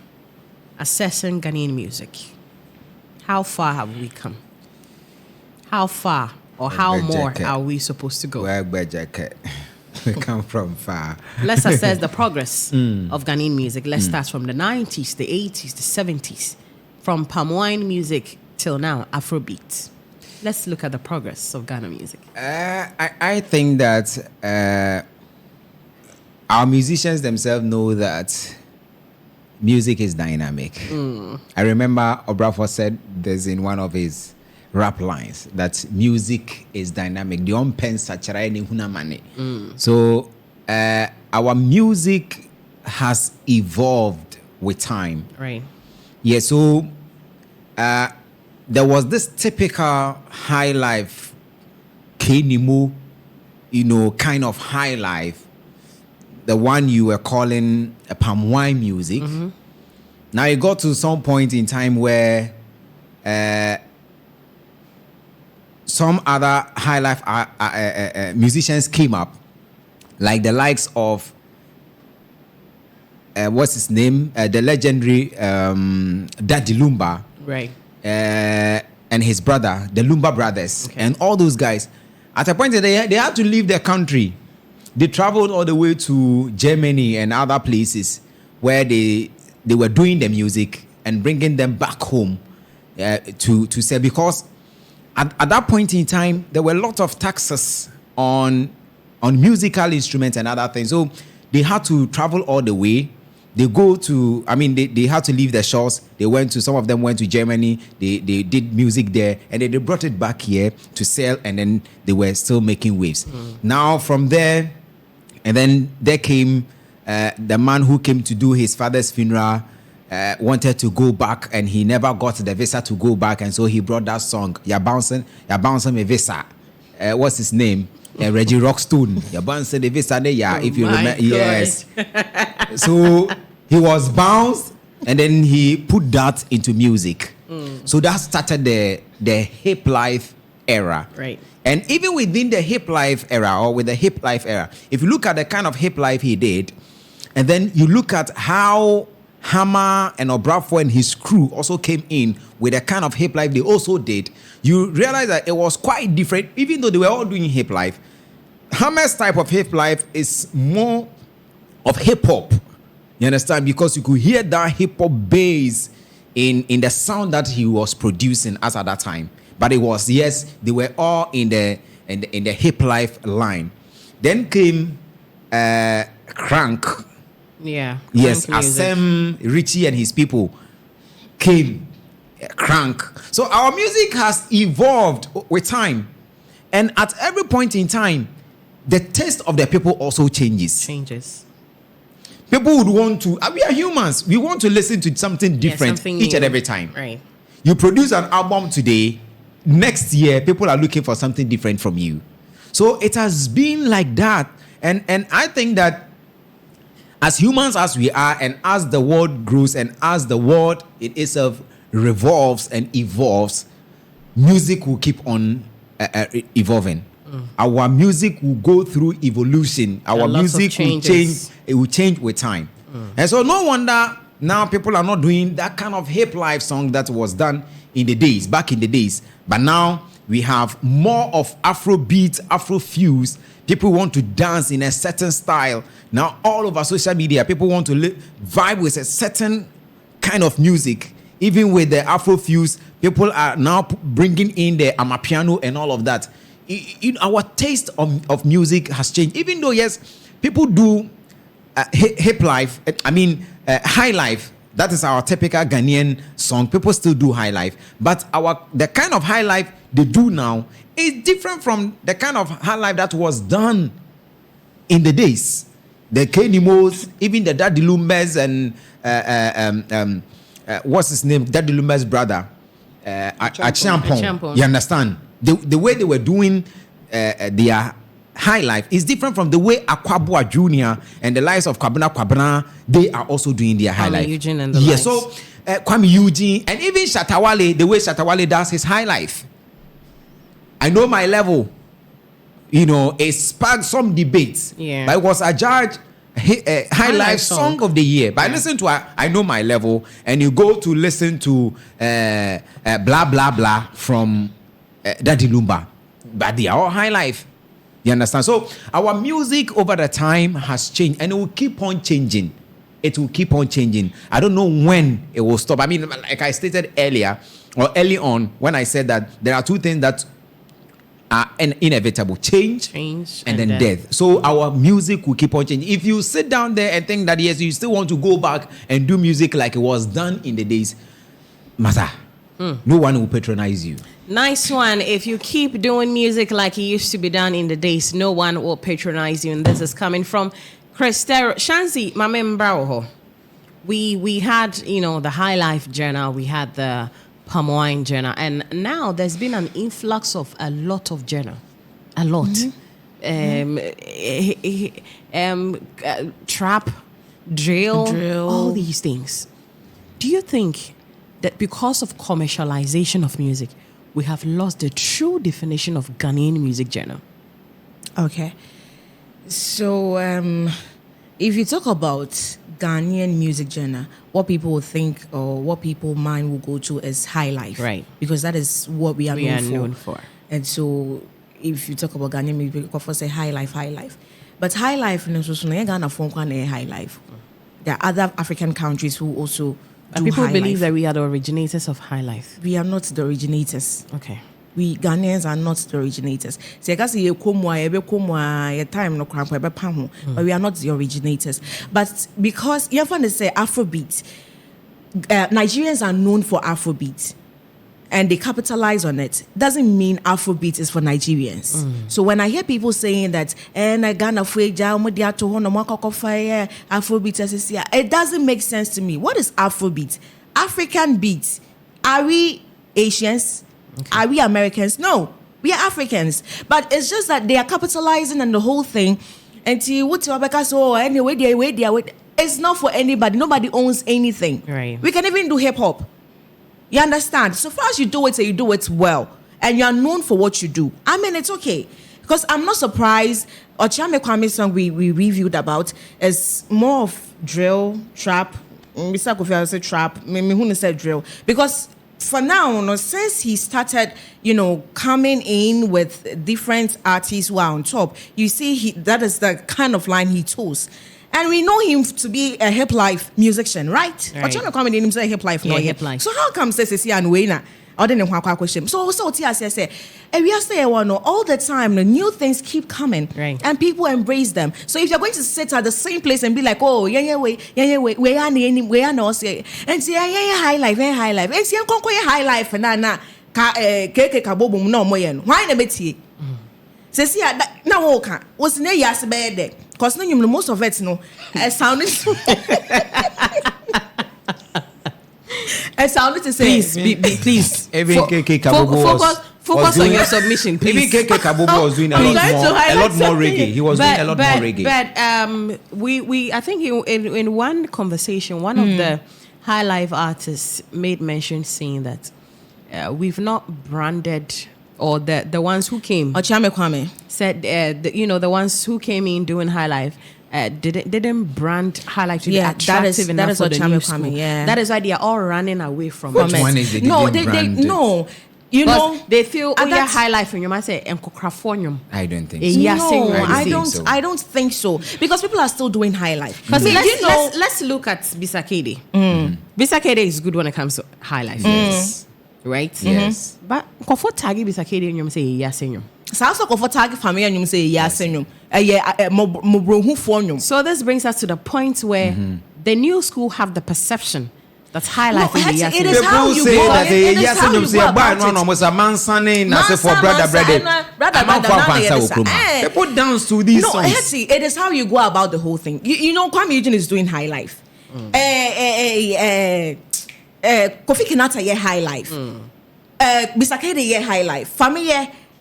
Speaker 1: Assessing Ghanaian music. How far have we come? How far or how more are we supposed to go?
Speaker 4: We come from far.
Speaker 1: Let's assess the progress of Ghanaian music. Let's start from the 90s, the 80s, the 70s. From palm wine music till now, Afrobeat. Let's look at the progress of Ghana music.
Speaker 4: I think that our musicians themselves know that music is dynamic. I remember Obrafo said this in one of his rap lines, that music is dynamic. So our music has evolved with time.
Speaker 1: Right.
Speaker 4: Yeah, so there was this typical high life, Kenimu, kind of high life, the one you were calling a palm wine music. Mm-hmm. Now it got to some point in time where some other high life musicians came up, like the likes of what's his name, the legendary Daddy Lumba,
Speaker 1: Right.
Speaker 4: And his brother, the Lumba brothers,
Speaker 1: Okay.
Speaker 4: and all those guys. At a point, they had to leave their country. They traveled all the way to Germany and other places where they were doing the music and bringing them back home to sell, because at that point in time there were a lot of taxes on musical instruments and other things, so they had to travel all the way. They had to leave the shores. Some of them went to Germany. They did music there, and then they brought it back here to sell, and then they were still making waves. Now from there, and then there came the man who came to do his father's funeral, wanted to go back, and he never got the visa to go back, and so he brought that song, Ya bouncing me visa. What's his name? Reggie Rockstone. Ya bouncing the visa, if you remember. Yes. So he was bounced, and then he put that into music. So that started the hip life era.
Speaker 1: Right.
Speaker 4: And even within the hip life era, or with the hip life era, if you look at the kind of hip life he did, and then you look at how Hammer and Obrafo and his crew also came in with the kind of hip life they also did, you realize that it was quite different. Even though they were all doing hip life, Hammer's type of hip life is more of hip hop. You understand? Because you could hear that hip hop bass in the sound that he was producing as at that time. But it was, yes, they were all in the hip life line. Then came Crank.
Speaker 1: Yeah.
Speaker 4: Yes,
Speaker 1: Crank music.
Speaker 4: Asem, Richie and his people came. Crank. So our music has evolved with time. And at every point in time, the taste of the people also changes. People would want to, we are humans, we want to listen to something different
Speaker 1: something
Speaker 4: each
Speaker 1: new.
Speaker 4: and every time.
Speaker 1: Right.
Speaker 4: You produce an album today, next year, people are looking for something different from you. So it has been like that. And I think that as humans as we are, and as the world grows, and as the world it itself revolves and evolves, music will keep on evolving. Our music will go through evolution. Our music will change. It will change with time. And so no wonder now people are not doing that kind of hip life song that was done back in the days. But now we have more of Afrobeat, Afrofuse. People want to dance in a certain style. Now all over social media, people want to vibe with a certain kind of music. Even with the Afrofuse, people are now bringing in the amapiano and all of that. Our taste of music has changed. Even though, yes, people do hip life, high life. That is our typical Ghanaian song. People still do high life. But the kind of high life they do now is different from the kind of high life that was done in the days. The Kenimos, even the Daddy Lumbas and what's his name? Daddy Lumba's brother, Achampong. You understand? The way they were doing their high life is different from the way Akwabua Jr. and the likes of Kwabena, they are also doing their high life.
Speaker 1: Eugene and the likes.
Speaker 4: So Kwame Eugene, and even Shatawale, the way Shatawale does his high life. I know my level, it sparked some debates.
Speaker 1: Yeah.
Speaker 4: But it was adjudged high life song of the year. But I listen to I know my level, and you go to listen to blah blah blah from Daddy Lumba, but they are all high life. You understand? So our music over the time has changed, and it will keep on changing. It will keep on changing. I don't know when it will stop. I mean, like I stated earlier or early on when I said that there are two things that are inevitable: change and then death. So our music will keep on changing. If you sit down there and think that yes, you still want to go back and do music like it was done in the days, matter. No one will patronize you.
Speaker 1: Nice one. If you keep doing music like it used to be done in the days, no one will patronize you. And this is coming from Christero, Shansi, Mamembraho. We had, the High Life Journal, we had the Palm Wine Journal, and now there's been an influx of a lot of journal. A lot. Trap, drill, all these things. Do you think that because of commercialization of music, we have lost the true definition of Ghanaian music genre?
Speaker 3: Okay. So, if you talk about Ghanaian music genre, what people will think or what people mind will go to is high life.
Speaker 1: Right.
Speaker 3: Because that is what we are
Speaker 1: known for.
Speaker 3: And so, if you talk about Ghanaian music, people say high life. But high life, Ghana high life. There are other African countries who also
Speaker 1: and
Speaker 3: do
Speaker 1: people
Speaker 3: high
Speaker 1: believe
Speaker 3: life.
Speaker 1: that we are the originators of high life.
Speaker 3: We are not the originators.
Speaker 1: Okay.
Speaker 3: We Ghanaians are not the originators. So I guess your time no cramp, but we are not the originators. But because you have to say Afrobeat, Nigerians are known for Afrobeat, and they capitalize on it. Doesn't mean Afrobeat is for Nigerians. So when I hear people saying that, Afrobeat, it doesn't make sense to me. What is Afrobeat? African beats. Are we Asians? Okay. Are we Americans? No, we are Africans. But it's just that they are capitalizing on the whole thing. And it's not for anybody. Nobody owns anything.
Speaker 1: Right.
Speaker 3: We can even do hip hop. You understand? So far as you do it, and you do it well, and you are known for what you do, I mean, it's okay. Because I'm not surprised. Ochame Kwame's song we reviewed about is more of drill, trap. Mr. Kofi, I say trap. Me who said drill. Because for now, since he started, coming in with different artists who are on top, you see that is the kind of line he chose. And we know him to be a hip life musician, right? But you're not coming in him say hip life, no
Speaker 1: hip life.
Speaker 3: So how come says he and Wayna? I didn't want to question. So TS say, and we are saying all the time, the new things keep coming,
Speaker 1: right?
Speaker 3: And people embrace them. So if you're going to sit at the same place and be like, oh, we are no say, and say, high life, and say, high life, and na keke kabobum no moyen. Why na beti? Says here na woka was ne yas bed. Because most of it, it sounded to say,
Speaker 1: please.
Speaker 4: Even KK
Speaker 1: focus on your submission, please.
Speaker 4: Even KK Kabobo was doing a lot more reggae. He was doing a lot more reggae.
Speaker 1: But we I think in one conversation, one of the high life artists made mention saying that we've not branded. Or the ones who came
Speaker 3: Ochame Kwame
Speaker 1: said the ones who came in doing high life didn't brand high life to be attractive enough for the new school.
Speaker 3: Yeah.
Speaker 1: That is why they are all running away from
Speaker 4: Which
Speaker 1: it.
Speaker 4: one is it?
Speaker 1: They feel high life and you might say encocrafonium.
Speaker 4: I don't think
Speaker 3: so. I don't think so because people are still doing high life.
Speaker 1: Let's look at Bisakede. Bisakede is good when it comes to high life.
Speaker 4: Yes.
Speaker 1: Right?
Speaker 4: Yes.
Speaker 1: But comfort tag Bisakede and you say yes and you.
Speaker 3: So
Speaker 1: this brings us to the point where the new school have the perception that high life in the
Speaker 3: it is how you go about it. It is how you go about it.
Speaker 4: People dance to these songs.
Speaker 3: It is how you go about the whole thing. You know, Kwame Eugene is doing high life. Kofi Kinata ye high life. Bisakede ye high life. Family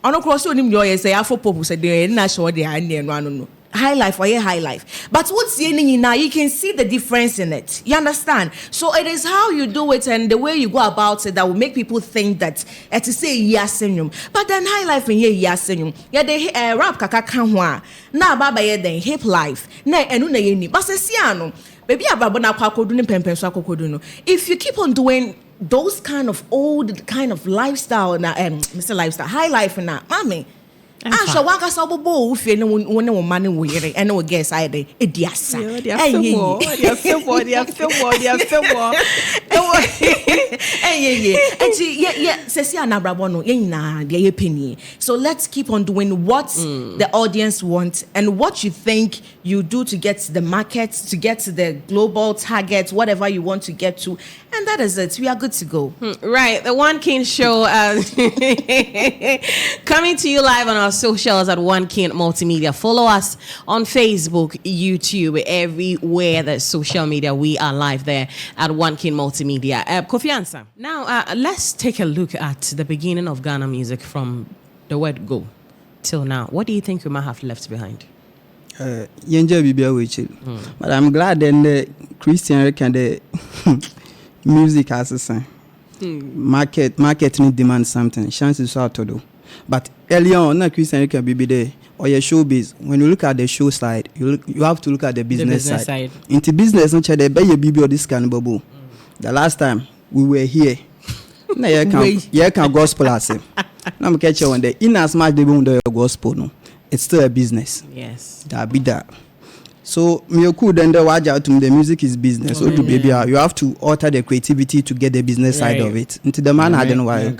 Speaker 3: ono cross onim yo say afo popu say dey na show dey no high life or high life. But what's the now you can see the difference in it. You understand? So it is how you do it and the way you go about it that will make people think that to say yasenyum. But then high life and yasenyum. Yeah, they rap kaka kanwa. Na baba ye then hip life. Na enu na ye ni. But se ano. Baby ababa na kwa kodu ni pempen so akokodu no. If you keep on doing those kind of old kind of lifestyle na Mr. Lifestyle high life na mommy Asha waka sabobo ufie ne won mane wo yere ene wo guess I dey ediasa
Speaker 1: dia femo
Speaker 3: sesi anabrabo no ye nyina de ye peni. So let's keep on doing what the audience wants and what you think you do to get to the market, to get to the global target, whatever you want to get to, and that is it. We are good to go.
Speaker 1: Right, the One King Show coming to you live on our socials at One King Multimedia. Follow us on Facebook, YouTube, everywhere that's social media. We are live there at One King Multimedia. Kofi Ansah. Now, let's take a look at the beginning of Ghana music from the word go till now. What do you think we might have left behind?
Speaker 2: But I'm glad then the Christian can the music as a sign. Marketing demand something. Chances are to do. But earlier on, na Christian can be there or your showbiz. When you look at the show side, you have to look at the business side. Into business, no they buy your baby or this kind of bubble. The last time we were here, na you can gospel as him. Now I'm catch you one day. In as much they won't do your gospel, no, it's still a business.
Speaker 1: Yes,
Speaker 2: that be that. So me could then the watch out to the music is business. So to baby, you have to alter the creativity to get the business side of it. Into the man I don't know why.
Speaker 4: Now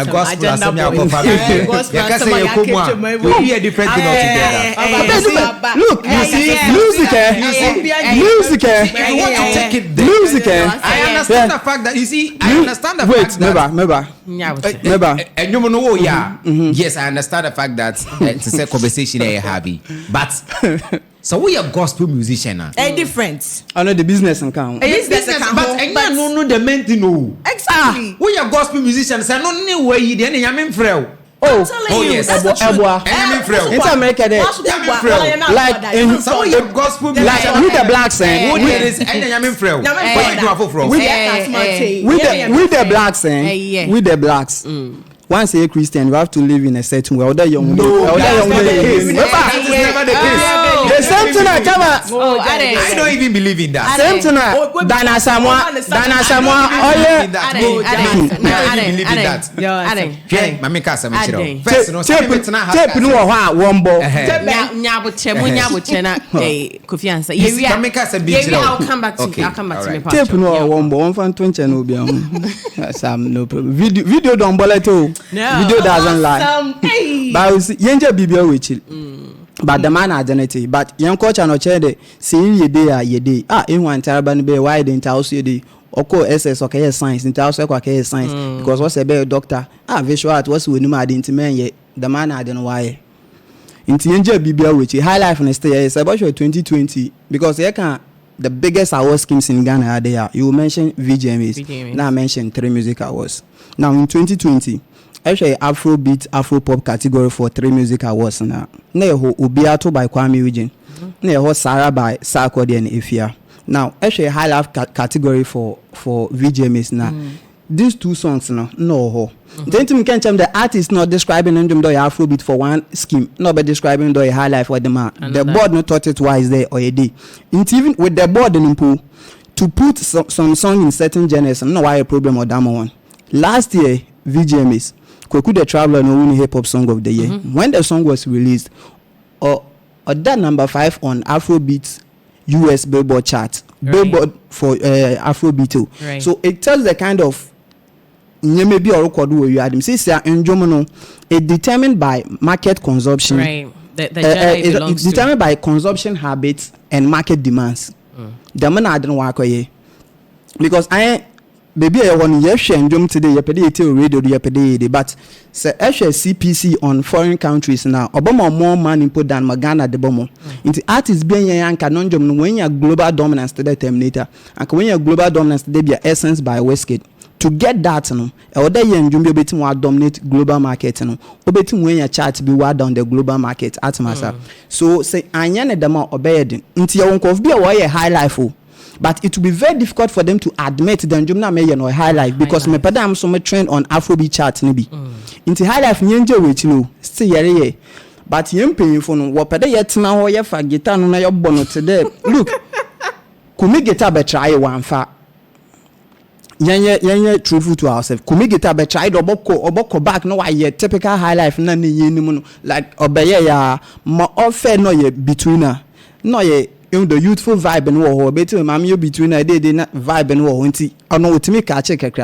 Speaker 4: gospel as some you be a different thing altogether.
Speaker 2: Look, you see, music.
Speaker 4: If you want to take it there,
Speaker 2: music.
Speaker 4: I understand the fact that you see. I understand the fact that
Speaker 2: never.
Speaker 4: And you know, yes, I understand the fact that it's a conversation I have, but. So we are gospel musician now.
Speaker 3: A difference.
Speaker 2: I know the business account.
Speaker 3: Business account,
Speaker 4: but no the main thing no.
Speaker 3: Exactly.
Speaker 4: We are gospel musicians. I no need way you then yamin frel.
Speaker 3: Oh
Speaker 4: yes.
Speaker 2: Yamin frel. It's America there. Like in
Speaker 4: some of your gospel musicians.
Speaker 2: Like with the blacks
Speaker 4: and with this and yamin frel.
Speaker 2: With the blacks and with the blacks. Once you're a Christian, you have to live in a certain way. That's never the case. The same thing I come out.
Speaker 4: I don't even believe in that.
Speaker 2: Same thing Dana Samoa. Oh yeah.
Speaker 4: I don't even believe in that. Okay, mami kasa me chiro. First no say me tena
Speaker 2: tape no ho a wombo.
Speaker 1: Nyaboche na Kofi Ansah.
Speaker 4: Mami kasa bi chiro.
Speaker 1: I'll come back to me.
Speaker 2: Tape no ho wombo. One fan 20 no bi am. Sam no problem. Video don bullet.
Speaker 1: No.
Speaker 2: Video doesn't lie.
Speaker 3: Hey.
Speaker 2: But yenja bibia we chill. But the man identity. But young culture no chede. See ye day. In one tarban be why didn't house ye day. Oko SS okay science. Into house okay science. Because what's a better doctor? Visual art was we no mad into men ye. The man I don't know why. Into yenja bibia we chill. High life and stay is about 2020 because you can. The biggest award schemes in Ghana are there. You mentioned VGMAs. Now I mentioned 3 music awards. Now in 2020. Actually, Afrobeat, Afropop category for 3 music awards now. Neho Ubiato by Kwame Eugene. Neho Sarah by Sarkodie and Ifia. Now, actually, high life category for VGMAs now. These 2 songs now, no. Then to can the artist not describing them the Afrobeat for one scheme, not by describing the high life for the man. The board not thought it twice there or a day. Even with the board in pool to put some song in certain genres, no why a problem or damn one. Last year, VGMAs. Kweku the Traveler no win hip hop song of the year. When the song was released, or that number 5 on Afrobeat US Billboard chart, Billboard for Afrobeat too. Right. So it tells the kind of maybe or record where you had say it determined by market consumption.
Speaker 1: Right. It's
Speaker 2: determined by consumption habits and market demands. The man I don't work here because baby I want to share and today you pay radio you pay but say CPC on foreign countries now Obama more money input than Ghana the bomo into artists being young canon when you global dominance to the terminator and when you global dominance they be essence by Westgate to get that no other young jumbo betting will dominate global market no obeting when your chart be wide down the global market at massa so say anyane them obeyed into your uncle be a high life. But it will be very difficult for them to admit that Jumna may no high life because me pada am so much trend on Afrobeat chart ni bi. Into high life nyenje we chino still yare. But yem paying no wo pada yet na ho ye fa guitar no na yo bono today. Look. Kumi guitar be try one fa. Yenye truthful to ourselves. Kumi guitar be try oboko back no why ye typical high life na ni ye ni mu like obeye ya ma offer no ye betweener. No ye the youthful vibe and war better mammy between a day vibe and war I know to make a check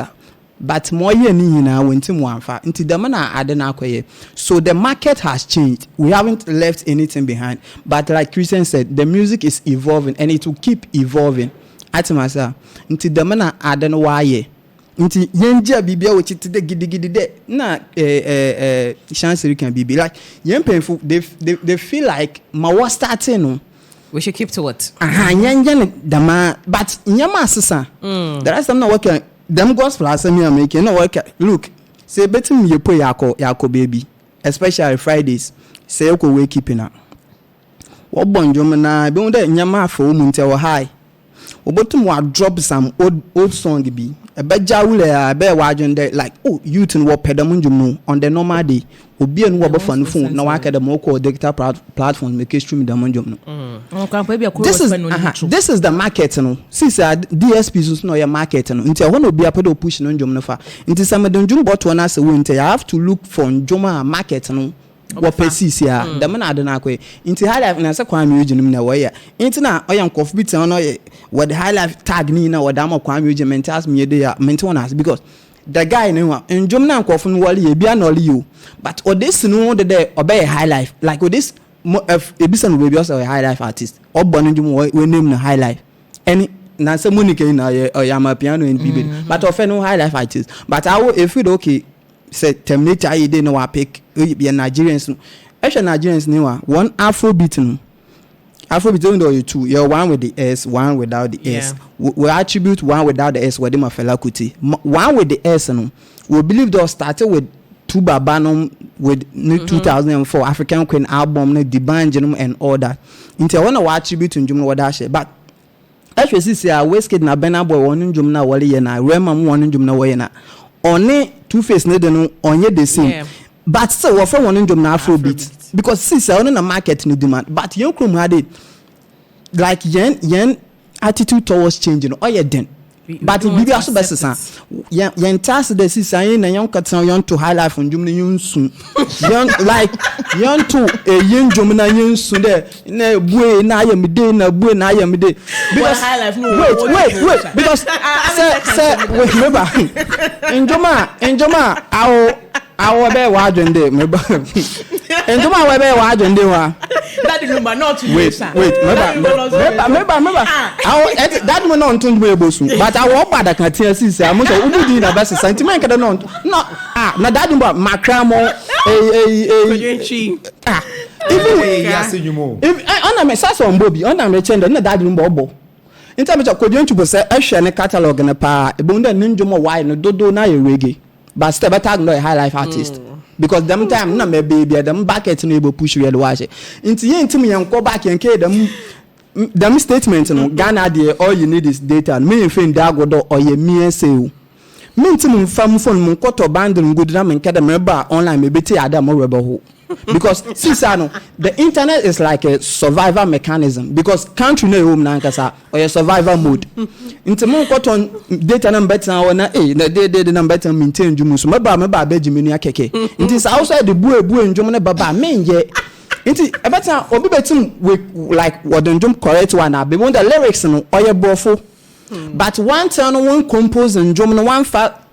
Speaker 2: but more ye now went to one far into the man I didn't so the market has changed. We haven't left anything behind, but like Christian said, the music is evolving and it will keep evolving at myself into the man I don't know why Nti yenja bibia we chiti de gidi de na chancellor can be like yen painful they feel like ma was starting no.
Speaker 1: We should keep to it.
Speaker 2: Yenja dama but nyama asesa. There are some na work them gospel asemi make no work. Look, say betim ye po yako baby, especially Fridays. Say you go wake keeping up. What bonjom na be wonder nyama for mu nte wo high. Obotum wa drop some old song bi. Ebeja wule be wadwon there like oh youth in what pedam no on the normal day. Obi enu wo be fan phone na wa ka dem ko digital platform make stream dem njom no. This is the market no. Since DSPs no your market no. Nti ho no obi apedo push no njom no fa. Nti some dem njom bot one as we nti you have to look for njoma market no. What pieces here? The man I don't know. Into high life, and I said, "Kwame Eugene, na way." Into na, I am coffee bits on what the high life tag ni na what damo Kwame Eugene mentors me there mentor us because the guy no in Jomna coffee wally be an you, but or this no the day obey high life like with this a business will be also a high life artist or born we name the high life any. Na se Monica na or yama piano in BB, but often no high life artist. But I will if it okay. Say terminate I didn't know I pick be Nigerians. Actually Nigerians knew one Afrobeat no. Afrobeat only you two. You're one with the S, one without the S. We attribute one without the S with them a fella kuti. One with the S no. We believe those started with two Babanum with 2004 African Queen album, the band and all that. Until I want to attribute to Jumno Wadashi, but actually see I Westkid na Bena boy one Jumna Wali na Rema one Jumna Wayna. Only Two-Face no onye the same. Yeah. But still we for one njom na Afrobeat because since I on the market no demand but young krom had it like yen attitude towards changing or ye then but bibi aso besesa yen task the since I na young katan yon to high life on jom na yun sun young like yon to a yen jom na yun sun there na bue na ayamide na bue na ayamide because
Speaker 3: high life no
Speaker 2: wait because say wait remember enjoma awo be wa adwende meba enjoma we be wa adwende wa
Speaker 3: that number not to
Speaker 2: wait meba that one not to be bosu but awo bada kan tia sisi am so ubudi na best sentiment kada no na that number makramo
Speaker 4: even yes you mo
Speaker 2: if ona me sasa ombobi ona me chenda na that number obo inta me kodwen tubo say ehwe ne catalog ne pa e bonda ninjomo why no dodo na ye reggae but step tag no a high life artist because them time na me baby them bucket no ebo push we watch inti ye intim yan ko back yan ke them statement no Ghana there all you need is data me fin dagodo or ye me say o me intim fam phone mun koto bundle good na me kada me ba online me beti adam mo rebo ho because since the internet is like a survival mechanism because country no home na nkasa or a survival mode into mon cotton data number ten na na dey number ten maintain jumu so me ba be jimini akeke it is outside the bue njum na baba menye into ebeta obi betim with like what the njum correct one na be when the lyrics no oye brofo but one turn one compose njum no one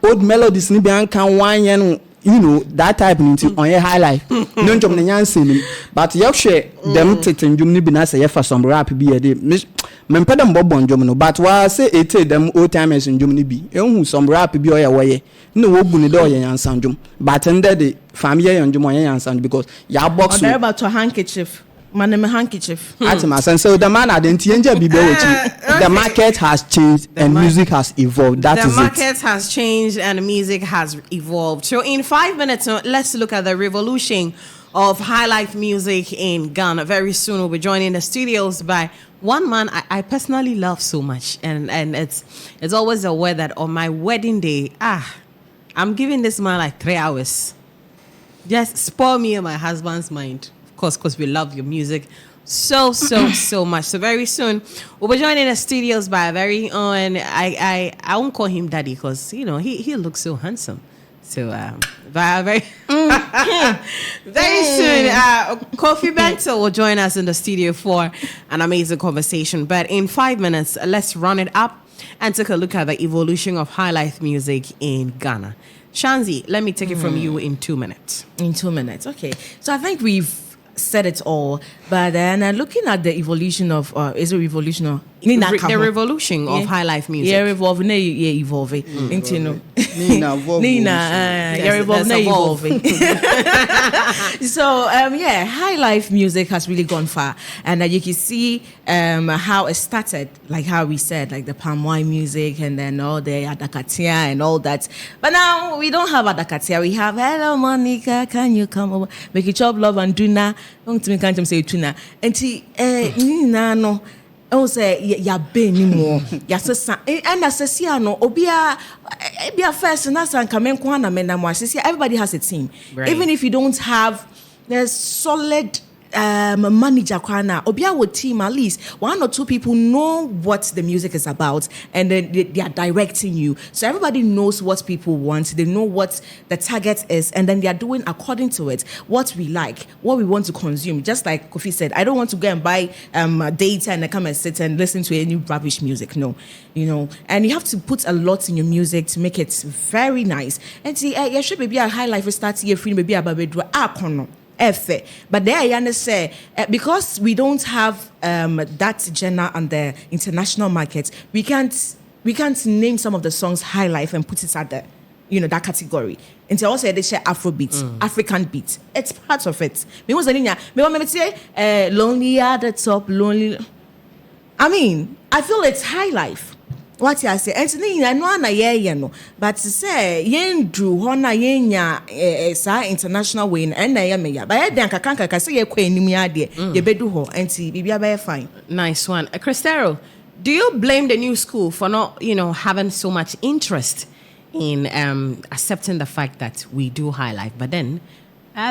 Speaker 2: old melodies ni be ankan one yen you know that type into on your high life no njom na nyansin but you share them titin njom ni bi na say for some rap bi e dey me peda mbobon njom no but wa say it them old timers njom ni bi ehun some rap bi oya woye no wo bu ni do oya nyansan njom but under the family njom oya nyansan because ya box
Speaker 3: no about to handkerchief man handkerchief
Speaker 2: at my sense so the man identity bi be the market has changed and music has evolved that is it
Speaker 1: the market has changed and music has evolved. So in 5 minutes let's look at the revolution of high life music in Ghana. Very soon we'll be joining the studios by one man I personally love so much and it's always a word that on my wedding day I'm giving this man like 3 hours just spoil me and my husband's mind. Because we love your music so much. So very soon we'll be joining the studios by a very own I won't call him daddy because you know he looks so handsome. So by very very soon Kofi Bento will join us in the studio for an amazing conversation. But in 5 minutes let's run it up and take a look at the evolution of high life music in Ghana. Shanzi, let me take it from you in 2 minutes.
Speaker 3: In 2 minutes, okay. So I think we've said it all, but then looking at the evolution of is it revolution or
Speaker 1: the revolution of high life music.
Speaker 3: Yeah, evolve. Into no.
Speaker 1: Yes,
Speaker 3: evolve. So high life music has really gone far, and you can see how it started, like how we said, like the palm wine music, and then all the adakatia and all that. But now we don't have adakatia. We have hello Monica, can you come over? Make you chop love and tuna. Don't me can't say tuna. And no. Oh, say ya be ni more. Ya sesa and assesia no obia first and that's kamen kwa na menamo assesia. Everybody has a team. Right. Even if you don't have there's solid manager kwana obia with team, at least one or two people know what the music is about, and then they are directing you, so everybody knows what people want, they know what the target is, and then they are doing according to it, what we like, what we want to consume. Just like Kofi said, I don't want to go and buy data and come and sit and listen to any rubbish music. No, and you have to put a lot in your music to make it very nice. And see, you should be a high life start here free, maybe a baby but there I say because we don't have that genre on the international market, we can't name some of the songs high life and put it at the that category. And also they share Afrobeat, African beat. It's part of it. Me say lonely at the top, lonely. I mean, I feel it's high life. What you say? And no na no. But say yen drew hona yenya sa international way and na me ya. But then ka say ye kwa enim ya de ye bedu ho enti bibia be fine.
Speaker 1: Nice one. Cristero, do you blame the new school for not, having so much interest in accepting the fact that we do high life, but then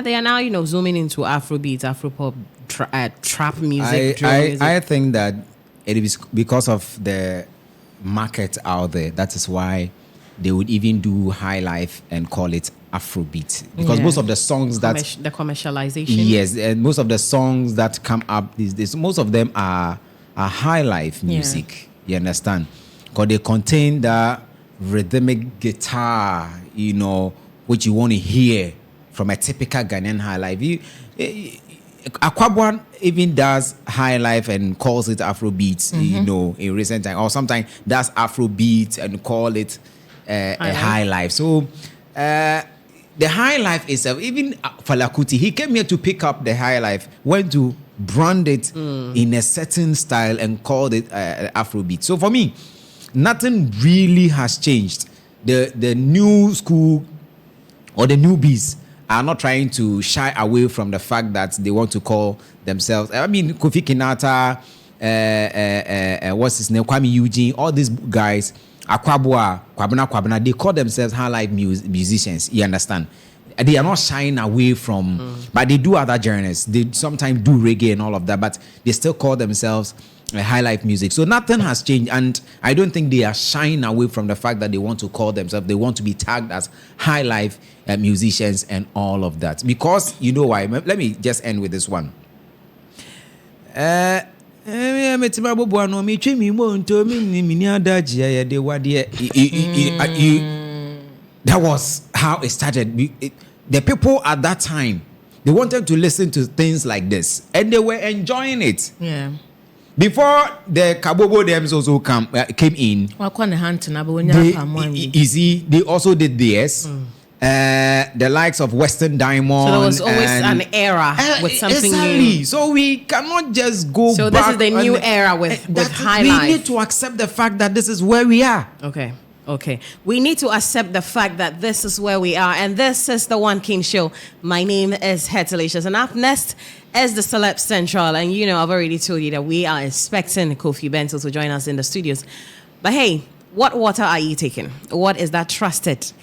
Speaker 1: they are now, zooming into Afrobeat, Afropop, trap music, music?
Speaker 4: I think that it is because of the market out there. That is why they would even do high life and call it Afrobeat, because most of the songs that
Speaker 1: the commercialization,
Speaker 4: yes, and most of the songs that come up these days, most of them are high life music. You understand? Because they contain the rhythmic guitar, which you want to hear from a typical Ghanaian high life. Aquabuan even does high life and calls it Afrobeat, in recent time, or sometimes does Afrobeat and call it a high life. So the high life itself, even Falakuti, he came here to pick up the high life, went to brand it in a certain style and called it Afrobeat. So for me, nothing really has changed. The new school or the newbies are not trying to shy away from the fact that they want to call themselves. I mean, Kofi Kinata, what's his name, Kwame Eugene, all these guys, Kwabena, they call themselves high life musicians. You understand? They are not shying away from, but they do other genres. They sometimes do reggae and all of that, but they still call themselves high life music. So nothing has changed, and I don't think they are shying away from the fact that they want to call themselves, they want to be tagged as high life musicians and all of that. Because you know why? Let me just end with this one. That was how it started. The people at that time, they wanted to listen to things like this, and they were enjoying it.
Speaker 3: Yeah.
Speaker 4: Before the Kabobo Dems also came in, they also did this. The likes of Western Diamond.
Speaker 1: So there was always an era with something new.
Speaker 4: So we cannot just go
Speaker 1: so
Speaker 4: back.
Speaker 1: So this is the new era with high life.
Speaker 4: We need to accept the fact that this is where we are.
Speaker 1: Okay. We need to accept the fact that this is where we are. And this is the One King Show. My name is Hetalicious. And up next is the Celeb Central. And I've already told you that we are expecting Kofi Bento to join us in the studios. But hey, what water are you taking? What is that trusted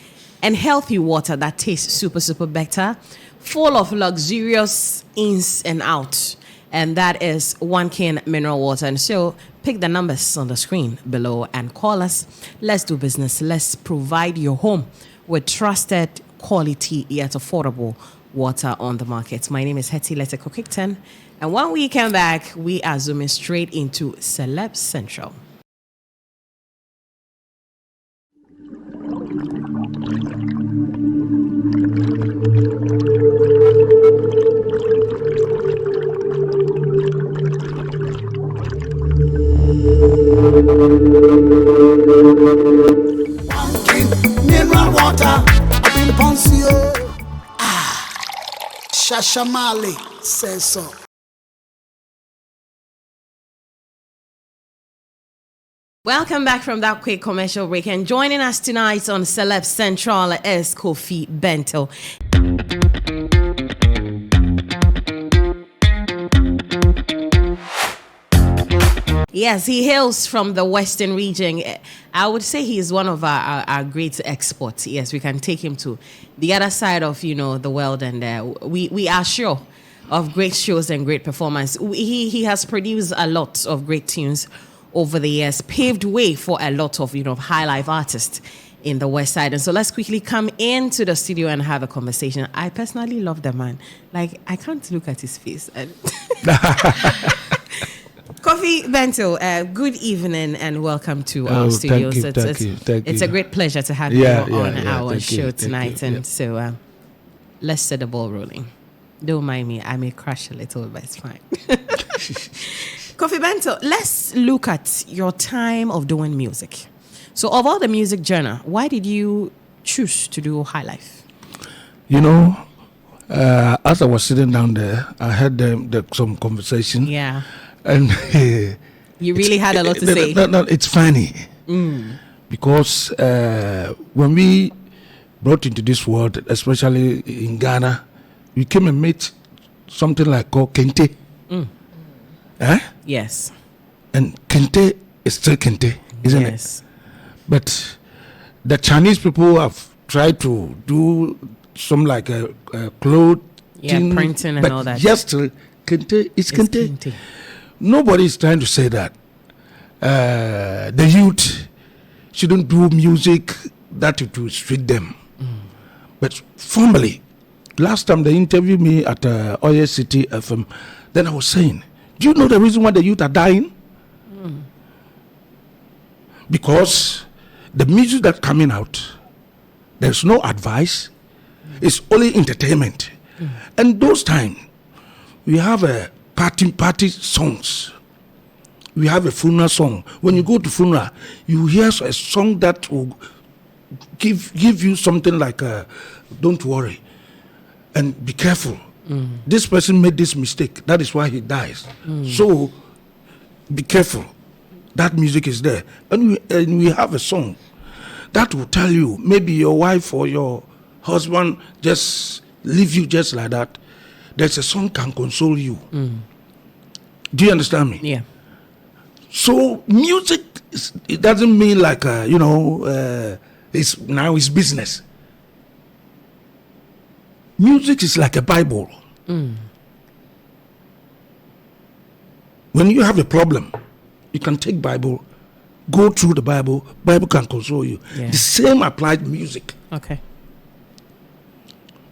Speaker 1: and healthy water that tastes super, super better? Full of luxurious ins and outs. And that is One King Mineral Water. And so pick the numbers on the screen below and call us. Let's do business. Let's provide your home with trusted, quality, yet affordable water on the market. My name is Hetty Lete Kokikten. And when we come back, we are zooming straight into Celeb Central.
Speaker 5: Shamali says so.
Speaker 1: Welcome back from that quick commercial break. And joining us tonight on Celeb Central is Kofi Bento. Yes, he hails from the Western region. I would say he is one of our great exports. Yes, we can take him to the other side of, the world, and we are sure of great shows and great performance. He has produced a lot of great tunes over the years, paved way for a lot of, high life artists in the West Side. And so let's quickly come into the studio and have a conversation. I personally love the man. Like, I can't look at his face. Kofi Bento, good evening and welcome to our studios.
Speaker 6: Thank you.
Speaker 1: It's a great pleasure to have you on our show tonight. And so let's set the ball rolling. Don't mind me, I may crash a little, but it's fine. Kofi Bento, let's look at your time of doing music. So of all the music genre, why did you choose to do high life?
Speaker 6: As I was sitting down there, I had some conversation.
Speaker 1: Yeah.
Speaker 6: And
Speaker 1: you really had a lot to say.
Speaker 6: No, it's funny. Because when we brought into this world, especially in Ghana, we came and met something like called Kente.
Speaker 1: Yes.
Speaker 6: And Kente is still Kente, isn't it? But the Chinese people have tried to do some like a clothing.
Speaker 1: Yeah, printing and all that.
Speaker 6: Just Kente is Kente.
Speaker 1: Kente.
Speaker 6: Nobody is trying to say that the youth shouldn't do music that it will restrict them. But formally, last time they interviewed me at Oyo City FM, then I was saying, do you know the reason why the youth are dying? Because the music that's coming out, there's no advice. It's only entertainment. And those times, we have a party songs. We have a funeral song. When you go to funeral, you hear a song that will give you something like, don't worry, and be careful. This person made this mistake. That is why he dies. So, be careful. That music is there. And we have a song that will tell you, maybe your wife or your husband just leave you just like that. There's a song can console you. Do you understand me?
Speaker 1: Yeah.
Speaker 6: So music, it doesn't mean like, it's business. Music is like a Bible. When you have a problem, you can take Bible, go through the Bible can console you.
Speaker 1: Yeah.
Speaker 6: The same applies to music.
Speaker 1: Okay.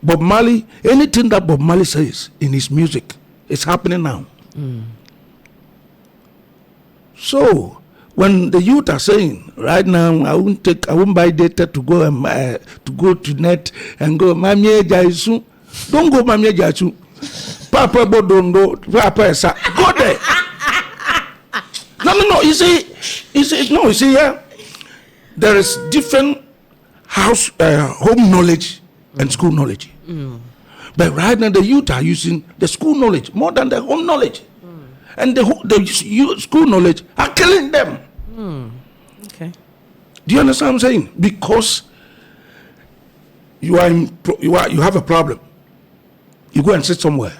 Speaker 6: Bob Marley, anything that Bob Marley says in his music is happening now. So when the youth are saying right now, I won't buy data to go and to go to net and go Mamie Jaisu. Don't go Mamie Jaisu. Papa Bodondo, Papa Esa. Go there. No. You see, yeah. There is different home knowledge and school knowledge. But right now the youth are using the school knowledge more than the home knowledge. And the school knowledge are killing them.
Speaker 1: Okay.
Speaker 6: Do you understand what I'm saying? Because you have a problem. You go and sit somewhere.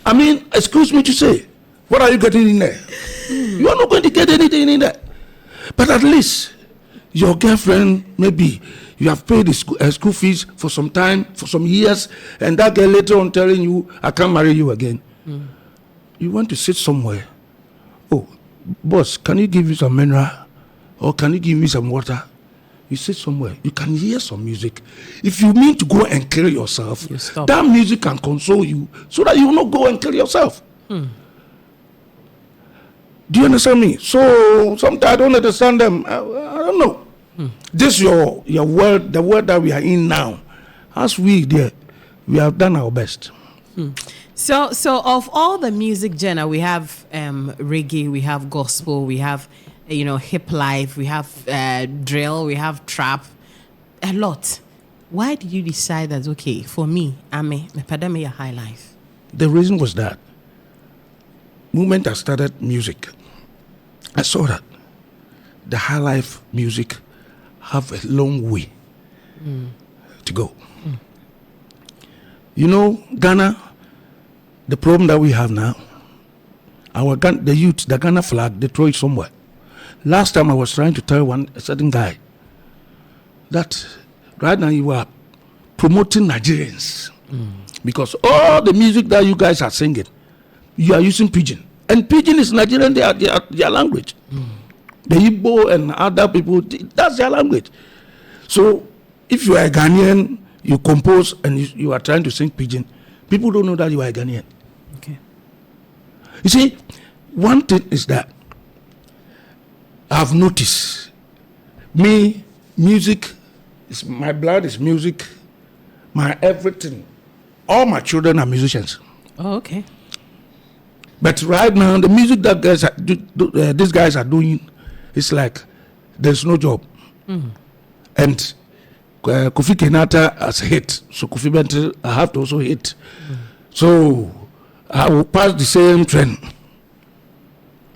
Speaker 6: I mean, excuse me to say, what are you getting in there? You are not going to get anything in there. But at least your girlfriend, maybe you have paid the school fees for some time, for some years, and that girl later on telling you, I can't marry you again. You want to sit somewhere. Oh, boss, can you give me some mineral? Or can you give me some water? You sit somewhere. You can hear some music. If you mean to go and kill yourself, that music can console you so that you will not go and kill yourself. Do you understand me? So sometimes I don't understand them. I don't know. This your world, the world that we are in now. As we have done our best.
Speaker 1: So of all the music genre, we have reggae, we have gospel, we have hip life, we have drill, we have trap. a lot. Why did you decide that, okay, for me, me padame a high life?
Speaker 6: The reason was that moment I started music, I saw that the high life music have a long way to go. You know, Ghana, the problem that we have now, the youth, the Ghana flag, they throw it somewhere. Last time I was trying to tell a certain guy that right now you are promoting Nigerians because all the music that you guys are singing, you are using pidgin, and pidgin is Nigerian, their language. The Igbo and other people, that's their language. So if you are a Ghanaian, you compose and you are trying to sing pidgin, people don't know that you are a Ghanaian.
Speaker 1: Okay.
Speaker 6: You see, one thing is that I've noticed, music is my blood, is music, my everything. All my children are musicians.
Speaker 1: Oh, okay.
Speaker 6: But right now, the music that these guys are doing, it's like there's no job. And Kofi Kenyatta has hit, so Kofi Bente I have to also hit. So I will pass the same trend.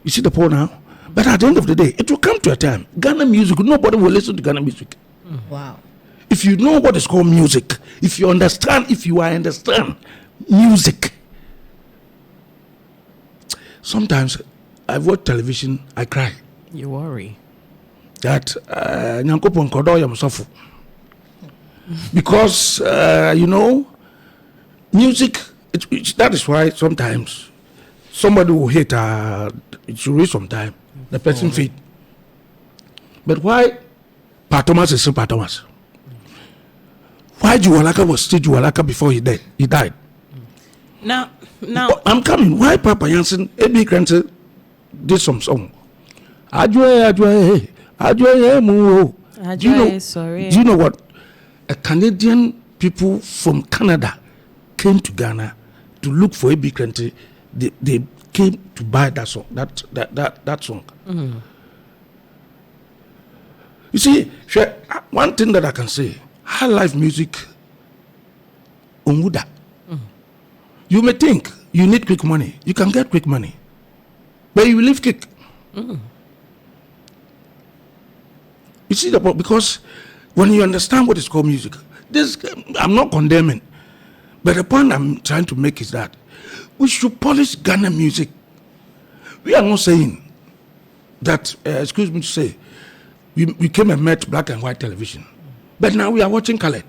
Speaker 6: You see the point now? But at the end of the day, it will come to a time. Ghana music, nobody will listen to Ghana music.
Speaker 3: Wow.
Speaker 6: If you know what is called music, if you understand music. Sometimes I watch television, I cry.
Speaker 1: You worry.
Speaker 6: That Nyankopon Kodo yam suffer. Because you know, music. That is why sometimes somebody will hate. It should reach some time. The person feed. But why Patomas is still Patomas? Why Juwalaka was still Juwalaka before he died?
Speaker 1: Now
Speaker 6: I'm coming. Why Papa Jansen, Ebi Krente did some song? Ajwe, mu.
Speaker 1: Sorry.
Speaker 6: Do you know what? A Canadian people from Canada came to Ghana to look for Ebi Krente. They came to buy that song. That song. You see, one thing that I can say, high life music, Umuda. You may think you need quick money. You can get quick money, but you will live quick. You see the point? Because when you understand what is called music, I'm not condemning, but the point I'm trying to make is that we should polish Ghana music. We are not saying that, excuse me to say, we came and met black and white television, but now we are watching colored.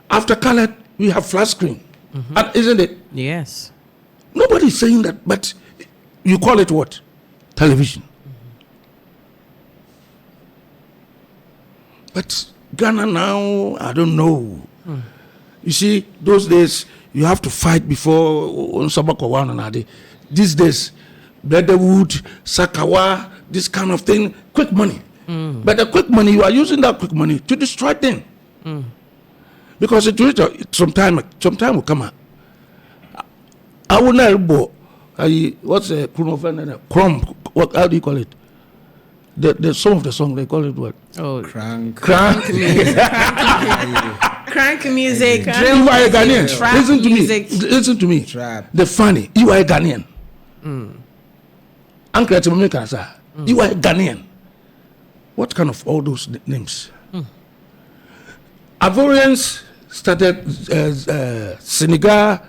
Speaker 6: After colored, we have flat screen, isn't it?
Speaker 1: Yes.
Speaker 6: Nobody is saying that, but you call it what? Television. But Ghana now, I don't know. You see, those days, you have to fight before Onsabako. These days, Brotherwood, Sakawa, this kind of thing, quick money. But the quick money, you are using that quick money to destroy things. Because sometime will come out. I will not know what's a crumb, how do you call it? The song of the song, they call it what?
Speaker 1: Oh,
Speaker 4: Crank.
Speaker 1: crank music, drill
Speaker 6: You are a
Speaker 1: music,
Speaker 6: Ghanaian.
Speaker 1: trap music.
Speaker 6: Listen to me.
Speaker 4: Trap.
Speaker 6: The funny, you are a Ghanaian. Uncle Etimome, you are a Ghanaian. What kind of all those names? Ivorians started Senegal,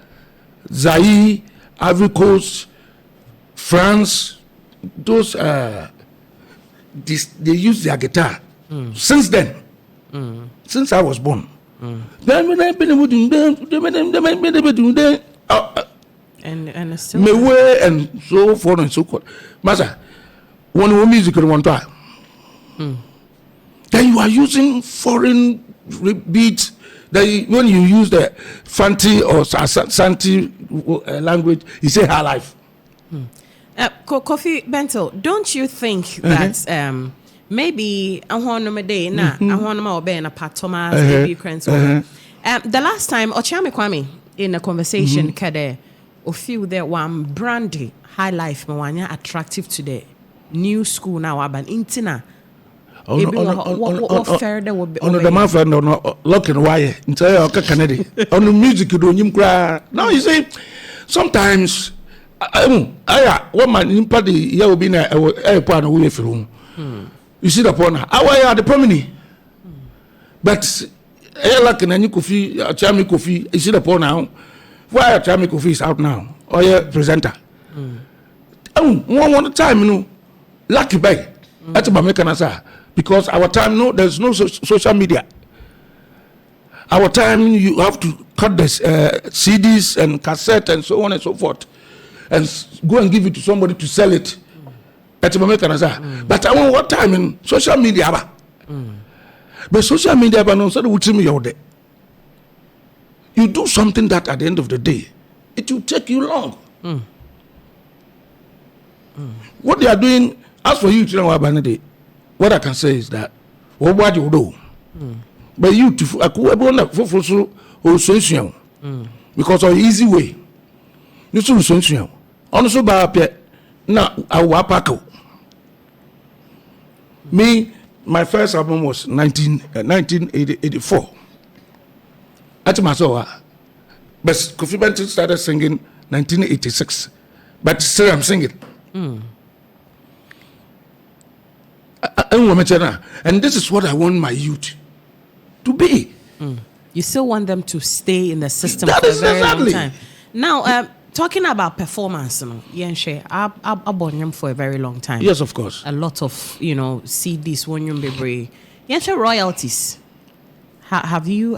Speaker 6: Zaire, Ivory Coast, France. Those they use their guitar. Since then, since I was born.
Speaker 1: And it's still
Speaker 6: Mewe and so forth and so forth. Master, one music at one time. Then you are using foreign beats. When you use the Fanti or Santi language, you say high life.
Speaker 1: Kofi Bento, don't you think that maybe I want to day na I want to obey na patoma maybe the last time Ochame Kwame in a conversation kade o feel that one brandy high life mawanya attractive to the new school now aban intina What fair there would be?
Speaker 6: On the man friend on locking wire into okay Kennedy on the music you don't cry. Now you see sometimes what man impact the year will be na airport away from. You see the point. How are the prominent? But like in any coffee, Chami Kofi, you see the point now. Why Chami Kofi is out now? Or your presenter. One time, you know, lucky bag. That's about making us because our time, no, there's no social media. Our time, you have to cut the CDs and cassette and so on and so forth, and go and give it to somebody to sell it. That's about making us But I want what time in social media. But social media, but no, so you do something that at the end of the day, it will take you long. What they are doing, as for you, what I can say is that what you do, but you to because of easy way, you should also by now I will pack. Me, my first album was 1984. At Masoa, but Kofi Benton started singing 1986, but still I'm singing. And this is what I want my youth to be.
Speaker 1: You still want them to stay in the system
Speaker 6: That
Speaker 1: for a
Speaker 6: is
Speaker 1: very
Speaker 6: exactly.
Speaker 1: long time. Now, talking about performance, I've born them for a very long time.
Speaker 6: Yes, of course.
Speaker 1: A lot of CDs when you be royalties. Have you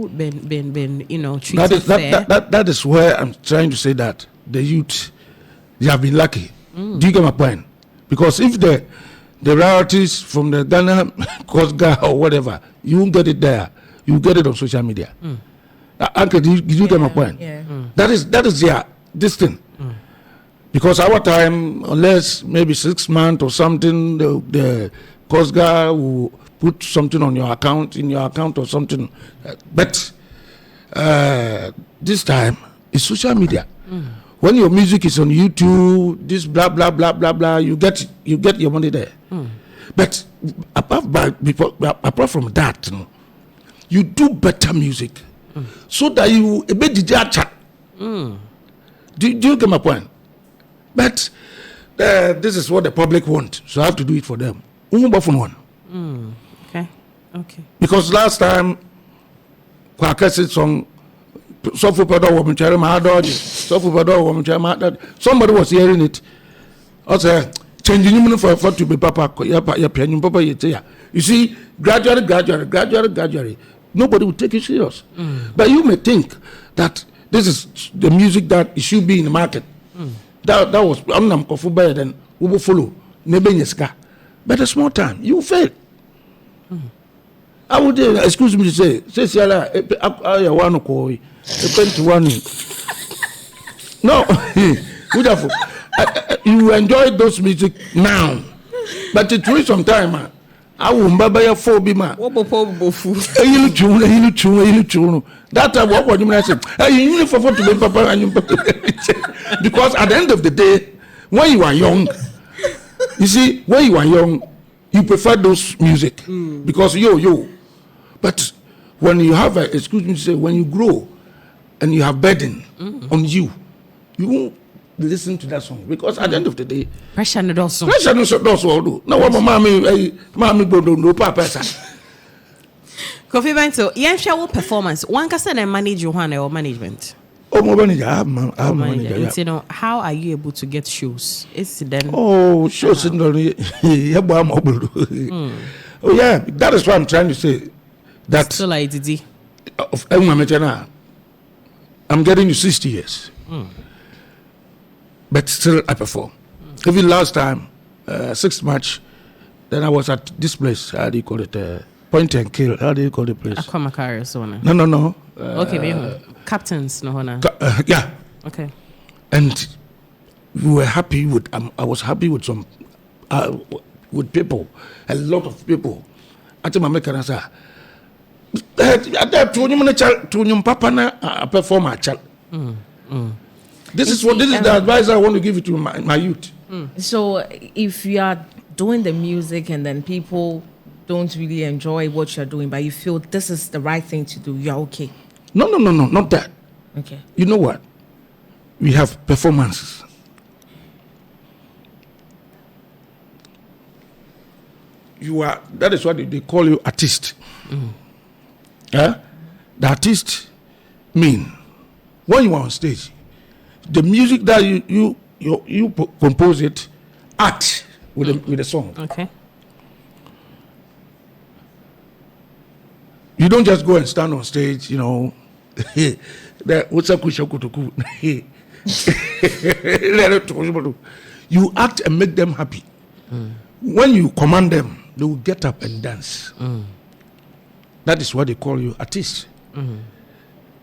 Speaker 1: been treated fair?
Speaker 6: That is where I'm trying to say that the youth, they have been lucky. Do you get my point? Because if the royalties from the Ghana Coast Guard or whatever, you won't get it there. You get it on social media. Uncle, do you get my point?
Speaker 3: Yeah.
Speaker 6: That is this thing. Because our time, unless maybe 6 months or something, the Coast Guard will put something on your account, in your account or something. But this time, it's social media. When your music is on YouTube, this blah blah blah blah blah, you get your money there. But apart from that, you do better music so that you a bit chat. Do you get my point? But this is what the public want, so I have to do it for them. One.
Speaker 1: Okay.
Speaker 6: Because last time, somebody was hearing it. I said, changing him for to be papa. You see, gradually, nobody will take it serious. But you may think that this is the music that it should be in the market. That was I'm better than we will follow. But a small time, you fail. I would excuse me to say I want to call you. No, wonderful. You enjoy those music now, but it took some time. I will buy a phobia. That time, what would you say? You need for to be papa and because at the end of the day, when you are young, you see, when you are young, you prefer those music because yo. But when you have excuse me to say, when you grow and you have burden on you, you won't listen to that song because at the end of the day,
Speaker 1: Pressure no does.
Speaker 6: do. Now what mommy go no papa.
Speaker 1: Kofi Bento, show performance. One can say manage your one or management.
Speaker 6: Oh, my manager, I have manager. Yeah.
Speaker 1: You know, how are you able to get shows? It's then.
Speaker 6: Oh, shows in the Oh yeah, that is what I'm trying to say. That
Speaker 1: So like did
Speaker 6: of I'm getting to 60 years, but still I perform. Even last time, 6th March, then I was at this place. How do you call it? Point and Kill. How do you call the place?
Speaker 1: Aquamakari or so on.
Speaker 6: No.
Speaker 1: Okay, maybe captains no hona.
Speaker 6: Yeah.
Speaker 1: Okay.
Speaker 6: And we were happy with. I was happy with some, with people, a lot of people. I think my maker say, papa na perform a child. This is the advice I want to give it to my youth.
Speaker 3: So if you are doing the music and then people don't really enjoy what you're doing, but you feel this is the right thing to do, you're okay?
Speaker 6: No, not that.
Speaker 3: Okay.
Speaker 6: You know what? We have performances. That is what they call you artist. The artist mean when you are on stage, the music that you compose it, act with the song.
Speaker 1: Okay.
Speaker 6: You don't just go and stand on stage, what's up, you act and make them happy. When you command them, they will get up and dance. That is what they call you artist.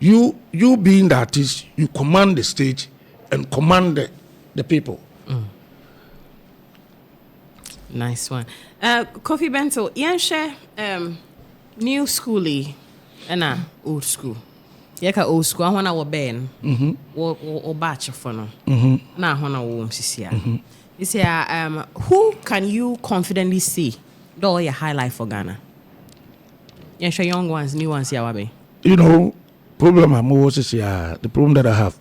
Speaker 6: You being the artist, you command the stage and command the people.
Speaker 1: Nice one. Kofi Bento, share new schooly and old school. Yeka old school, I want our ben or batch of no. Now, I want our womb, Sisia. You say, who can you confidently see? Do your highlight for Ghana? Share young ones, new ones, Yawabe.
Speaker 6: Problem I'm always the problem that I have.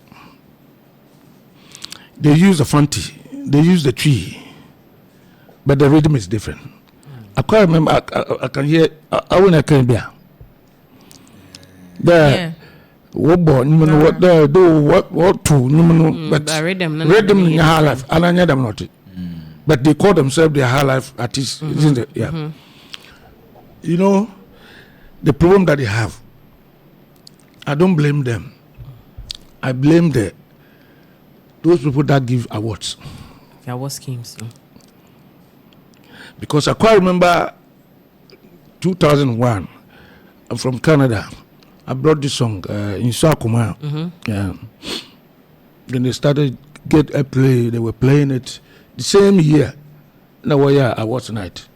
Speaker 6: They use the fanti, they use the tree, but the rhythm is different. I can't remember. I can hear. I when I can be there. What born? What there? Do what to? But
Speaker 1: rhythm
Speaker 6: in your high life. And I know them not. But they call themselves their high life artists, isn't it? Yeah. The problem that they have. I don't blame them. I blame those people that give awards.
Speaker 1: Award schemes.
Speaker 6: Because I quite remember 2001. I'm from Canada. I brought this song in SOCAL. Yeah. Then they started get a play. They were playing it the same year. Now awards night.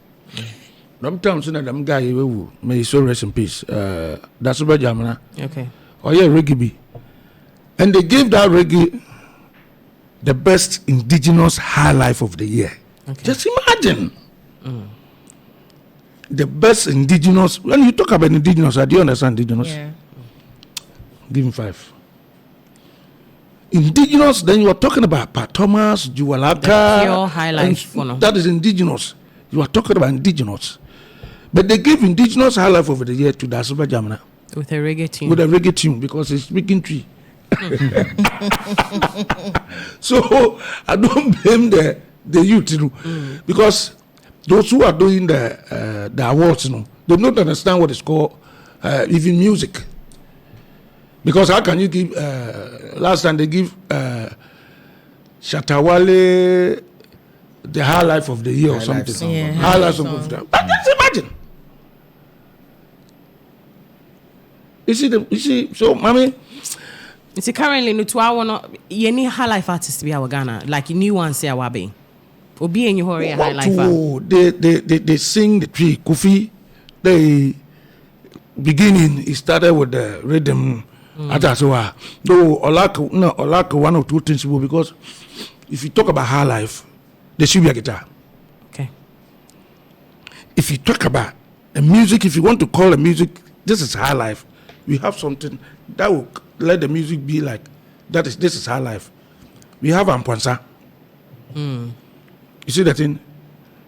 Speaker 6: Sometimes I'm guy may he so rest in peace. That's about Jamana.
Speaker 1: Okay.
Speaker 6: Oh yeah, reggae. And they gave that reggae the best indigenous high life of the year. Okay. Just imagine. The best indigenous. When you talk about indigenous, do you understand indigenous?
Speaker 3: Yeah.
Speaker 6: Give him 5. Indigenous, then you are talking about Pat Thomas, Juwalaka.
Speaker 1: Pure high life.
Speaker 6: That is indigenous. You are talking about indigenous. But they give indigenous high life of the year to Dasuba Jamana.
Speaker 1: With a reggae tune.
Speaker 6: With a reggae tune, because it's speaking tree. So I don't blame the youth, because those who are doing the awards, they don't understand what is called even music. Because how can you give? Last time they give Shatawale the high life of the year or something.
Speaker 3: Yeah,
Speaker 6: high life of the. But just imagine. You see, so, mommy.
Speaker 1: You see, currently, no, to our any high life artists be our Ghana, like new ones say our be. Or be in your high life.
Speaker 6: They sing the tree. Kofi, they beginning, it started with the rhythm. Though Olaka, one or two things, because if you talk about high life, there should be a guitar.
Speaker 1: Okay.
Speaker 6: If you talk about a music, if you want to call a music, this is high life. We have something that will let the music be like this is high life. We have Ampansa. You see that thing?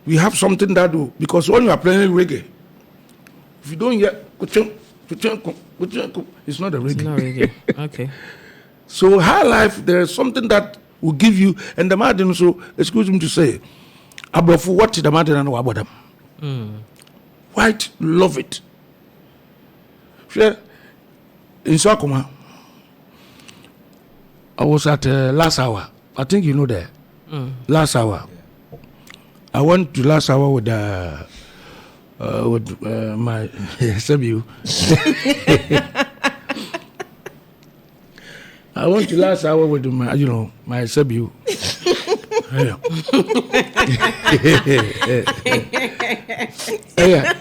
Speaker 6: We have something that do, because when you are playing reggae, if you don't hear it's not a reggae.
Speaker 1: It's not reggae. Okay.
Speaker 6: So high life, there is something that will give you, and the Martin, so excuse me to say, Abrafu, what the Martin and about them? White love it. Sure. In Sakuma, I was at last hour. I think you know that. Last hour. I went to last hour with my SW. I went to last hour with my SW. Yeah.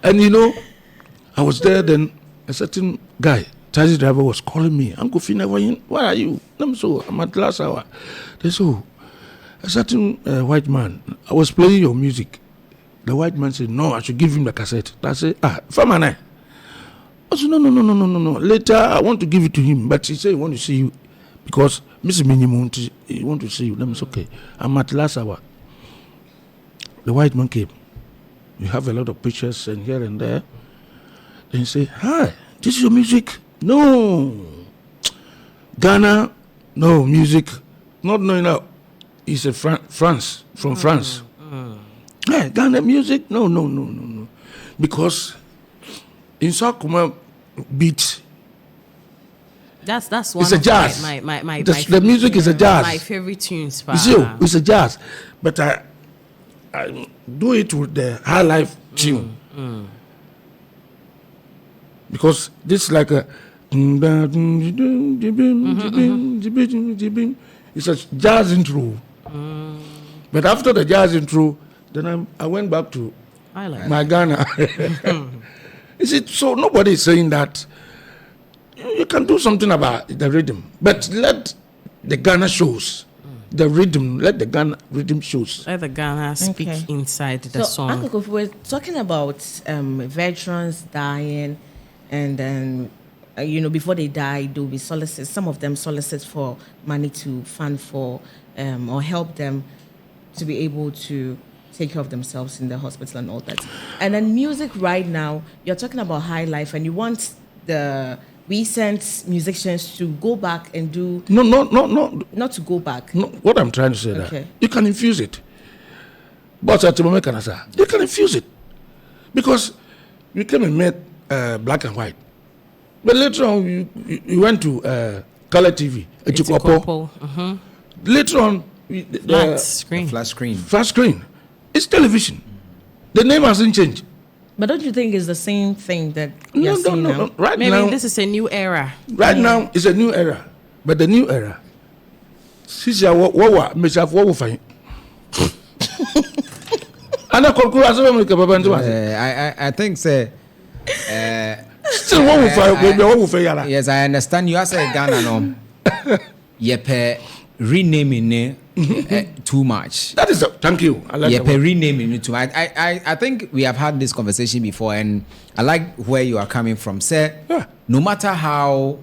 Speaker 6: And I was there then. A certain guy, taxi driver, was calling me. Uncle Fina, where are you? I'm at last hour. They said, a certain white man, I was playing your music. The white man said, no, I should give him the cassette. I said, Famana. I said, no. Later, I want to give it to him. But he said, he want to see you. Because Mr. Minimum, he want to see you. Then it's okay. I'm at last hour. The white man came. You have a lot of pictures and here and there. Then he said, hi, this is your music? No. Ghana, no music. Not knowing how. He said, France, from France. Hey, Ghana music? No. Because in SOCAL beat,
Speaker 1: that's one.
Speaker 6: It's a
Speaker 1: of
Speaker 6: jazz.
Speaker 1: My
Speaker 6: the music is a jazz.
Speaker 1: My favorite tunes.
Speaker 6: You see, it's a jazz. But I do it with the high life tune. Because this is like a it's a jazz intro. But after the jazz intro, then I went back to my Ghana. Is it so? Nobody is saying that you can do something about the rhythm, but let the Ghana shows the rhythm. Let the Ghana rhythm shows.
Speaker 1: Let the Ghana speak inside the song.
Speaker 3: Uncle Kofi, we're talking about veterans dying, and then before they die, they'll be solicit. Some of them solicit for money to fund for or help them to be able to take care of themselves in the hospital and all that. And then music right now, you're talking about high life, and you want the recent musicians to go back and do...
Speaker 6: No.
Speaker 3: Not to go back.
Speaker 6: No, what I'm trying to say that you can infuse it. But you can infuse it. Because you came and met black and white. But later on, you went to color TV. Later on,
Speaker 1: flat screen.
Speaker 6: Flat screen. It's television. The name hasn't changed.
Speaker 3: But don't you think it's the same thing that you're seeing now?
Speaker 6: Right
Speaker 1: Maybe
Speaker 6: now,
Speaker 1: this is a new era.
Speaker 6: Right now, it's a new era. But the new era,
Speaker 4: I think say
Speaker 6: still what will fail.
Speaker 4: Yes, I understand. You are saying Ghana no. Yepe renaming too much.
Speaker 6: That is thank you. I like
Speaker 4: Yepe renaming it too much. I think we have had this conversation before, and I like where you are coming from. Say, no matter how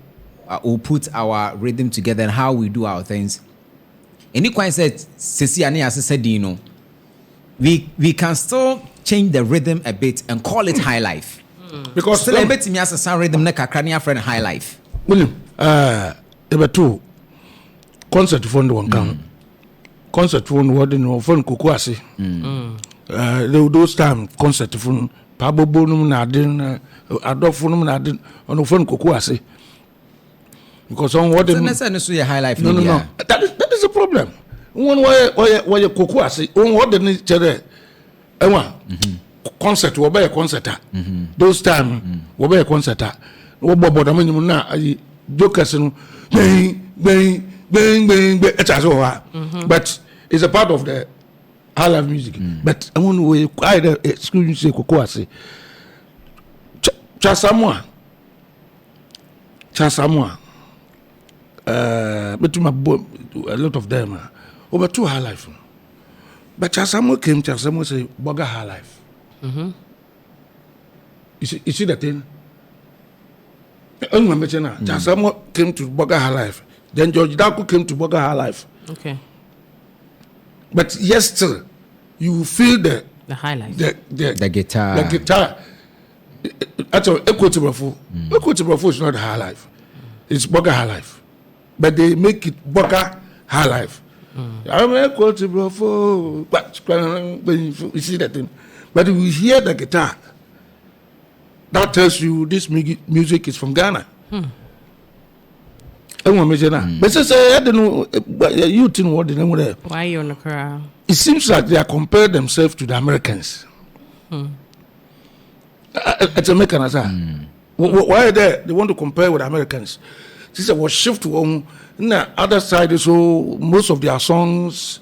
Speaker 4: we put our rhythm together and how we do our things, any kind said Sisi Ani as said, we can still change the rhythm a bit and call it high life.
Speaker 6: Because
Speaker 4: still a bit me as a sound rhythm like a crania friend high life.
Speaker 6: William, there were two concert phone one come. Concert phone what phone kukuasi. Those time concert phone Pabo Bonum Nadin Adolf Funum Nadin on the phone kukuasi. Because on what
Speaker 4: the high life.
Speaker 6: No. That is a problem. One way you kukuasi on what the nature concert will be a concert. Those time will be a concert. What about the minimum now? Jokers and bang, but it's a part of the high life music. But I want to quite excuse me say kukuasi. Chasamwa. Between a lot of them over two high life. But Chasamwa came. Chasamwa say Boga high life. You see the thing? Chasamwa came to Boga high life. Then George Daku came to Boga high life.
Speaker 1: Okay.
Speaker 6: But yes, still, you feel the
Speaker 1: high life.
Speaker 4: The guitar.
Speaker 6: The guitar. Actually, Equitable is not high life. It's Boga high life. But they make it Boga high life. I'm Equitable, but you see that thing. But we hear the guitar. That tells you this music is from Ghana. But say I don't know you think what the name of that.
Speaker 1: Why you on the crowd?
Speaker 6: It seems like they are comparing themselves to the Americans. It's a mechanism. Why are they want to compare with Americans? This was shift on the other side. So most of their songs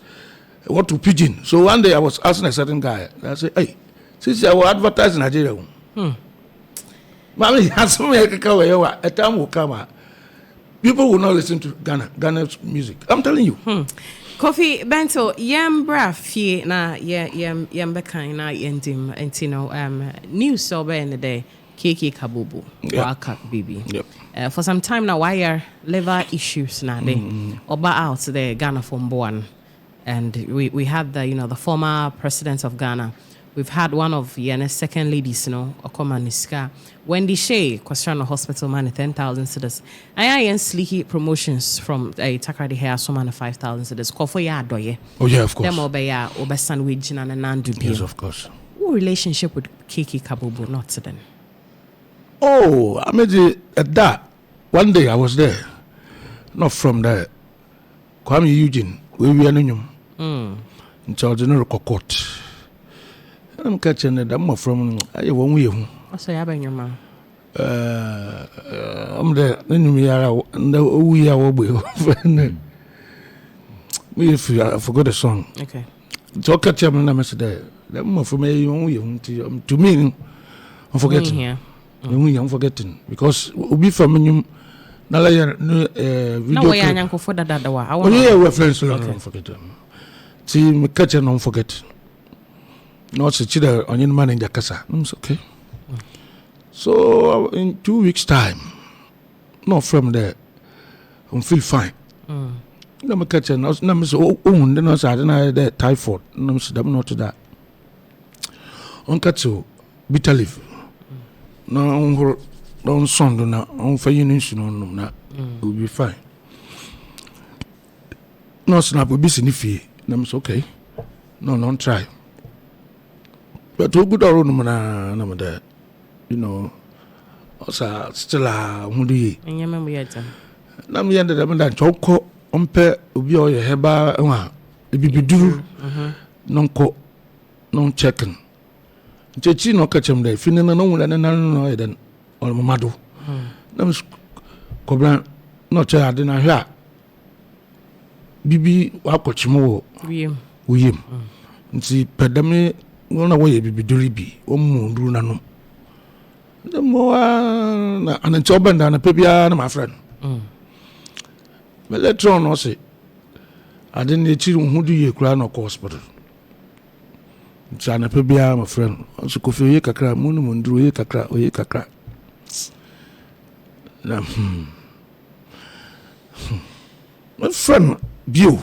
Speaker 6: were to pidgin. So one day I was asking a certain guy. I said, "Hey, since I will advertise in Nigeria, mommy, a time will come. People will not listen to Ghana's music. I'm telling you."
Speaker 1: Kofi Bento, yambra fie na yambeka na yendim entino news over in the day Kiki Kabubu Waka Bibi.
Speaker 6: Yep.
Speaker 1: For some time now, why are liver issues now? They Oba out there Ghana from born, and we had the former president of Ghana. We've had one of Yena's second ladies, Okoma Niska. Wendy Shea, question hospital money 10,000 cedis. I am Sleeky promotions from Takrady Hair, so man 5,000 cedis. Kofo ya doye.
Speaker 6: Oh yeah, of course.
Speaker 1: Them obeya obe sandwich na nandu bi.
Speaker 6: Yes, of course.
Speaker 1: What relationship with Kiki Kabubu not to them?
Speaker 6: Oh, I made at that. One day I was there. Not from there. Kwame Eugene, we were in in charge of court. I'm catching it. I'm from I won't we.
Speaker 1: What's your man?
Speaker 6: I'm there. Then we are if I forgot the song.
Speaker 1: Okay.
Speaker 6: So catch him and I said there. Them from me to me. I'm forgetting.
Speaker 1: Here.
Speaker 6: I'm forgetting because we be from you. Now video.
Speaker 1: No way, I'm going for that.
Speaker 6: Oh yeah, we're friends. I'm forgetting. See me catch and don't forget. No, it's a chida on your man in the casa. It's okay. So in 2 weeks' time, not from there, I feel fine. No, me catch and no, me say then I said I had that typhoid. No, me say I'm not to that. On catch bitter leaf. No, don't sound na. On for you na. Will be fine. No snap will be significant. No, me say okay. No, don't try. But who good around no there, also still who do ye?
Speaker 1: And you remember yet?
Speaker 6: Now me ended up in that choco on pair ubi or your heba, it be do non co non checking. Chechi no catch him there, feeling no one and no then or mamado. Nam cobran no chair, I didn't hear. Bibi wakochimo, we him. See, pedame. One away be duribi, one moon, the more and a job and a pebia, my friend. But later on, I say, I didn't need you who do you crown or hospital. It's an a pebia, my friend. Also, coffee, kakra, moon, drew a kakra, or a kakra. My friend, view.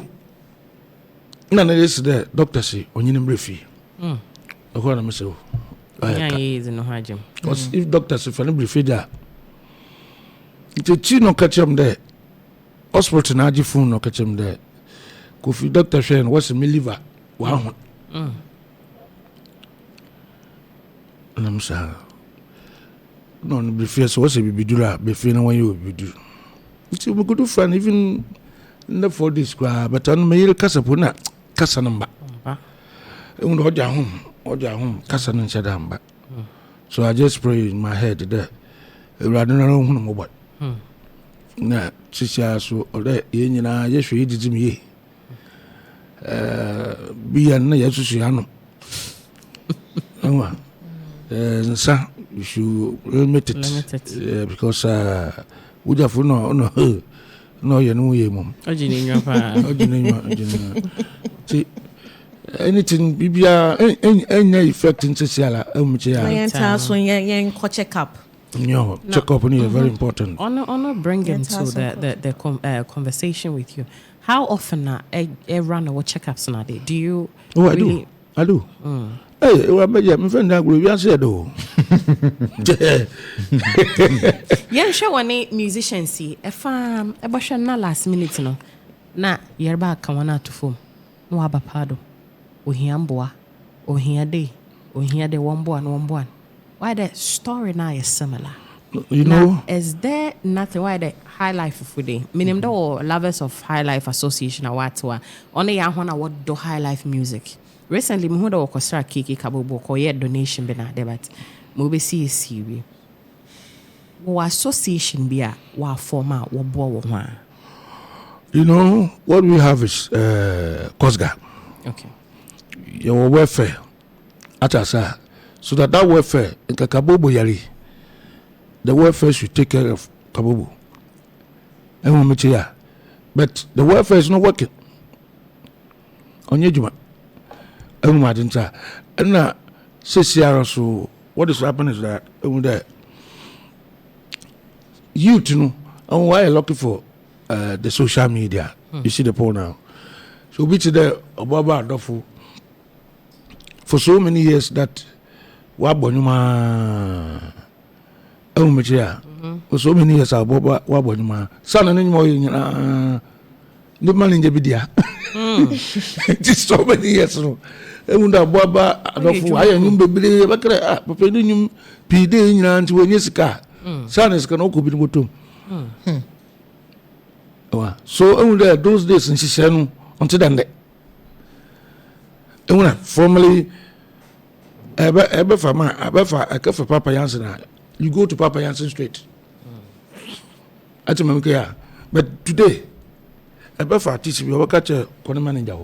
Speaker 6: None of this there, doctor say, on your briefy. Because if doctors if any brief there, it's a chin no catch him there. Hospital na ji phone no catch him there. Kofi doctor saying what's me liver? Wow. And I'm saying no brief so what's be dura be feeling when you be do. It's a good friend even in the 4 days but on me kasa puna kasa number. Home, Cassan and Shadamba. So I just pray in my head there. Rather than what. Now, Sisha, so that you know, yes, we did me. Be an Yasusiano. Sir, you should limit it because would have no, you know, you mum. See. Anything bibia any effect in Cecilia
Speaker 3: check up.
Speaker 6: No, check up on you very important.
Speaker 1: Honor bring into the conversation with you. How often I run or checkups now? Do you?
Speaker 6: Oh, really? I do. Hey, well, my friend, I will answer though.
Speaker 1: Yeah, sure. One musician see a farm a bush na last minute no. Na yerba kawana to form. No abapado. Ohiamboa, Ohiade, Ohiade one born. Why the story now is similar?
Speaker 6: You know,
Speaker 1: is there nothing why the High Life for the minimum or lovers of High Life Association or what only what do High Life music? Recently, we heard orchestra Kiki Kabubu or yet donation bena but maybe see series. What association be a what former what boy one?
Speaker 6: You know what we have is Kosga.
Speaker 1: Okay.
Speaker 6: Your welfare at Asa, so that welfare in Kabobo Yari, the welfare should take care of Kabobo. But the welfare is not working. onye juma emu madinta na CCR so what is happening is that youth and why are looking for the social media. You see the point now. So we today Obaba Adofo for so many years that wabonyuma for so many years Obaba wabonyuma sana ni mo nyina the man in Jebidia. Just so many years no. Unda Obaba Adofo aye nyum bebre bakra papa ni nyum pide nyina nti wonye sika. Sana sika no ko bi motom. So those days in Shishanu until then formally for Papa Jansen, you go to Papa Jansen Street. But today for teach you catch a manager.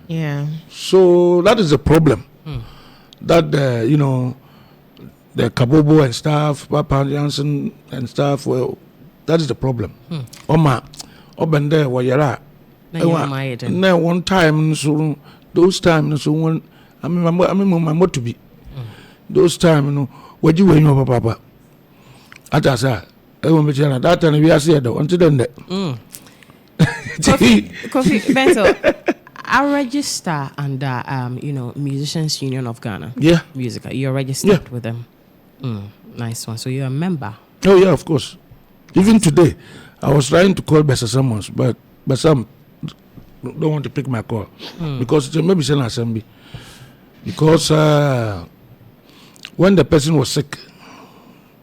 Speaker 3: Yeah.
Speaker 6: So that is the problem. That the Kabobo and stuff, Papa Jansen and stuff, well, that is the problem. Oma, Obende, Wayara. Now, one time, so those times, so one, I mean, my mother to be. Those times, what you were, Papa? At us, I won't be that time we are here, though, until then.
Speaker 1: Kofi Bento, I register under, Musicians Union of Ghana.
Speaker 6: Yeah.
Speaker 1: Musica. You're registered with them. Nice one. So you're a member?
Speaker 6: Oh yeah, of course. Even today, I was trying to call Bessa Summons, but some don't want to pick my call because it's maybe an assembly. Because when the person was sick,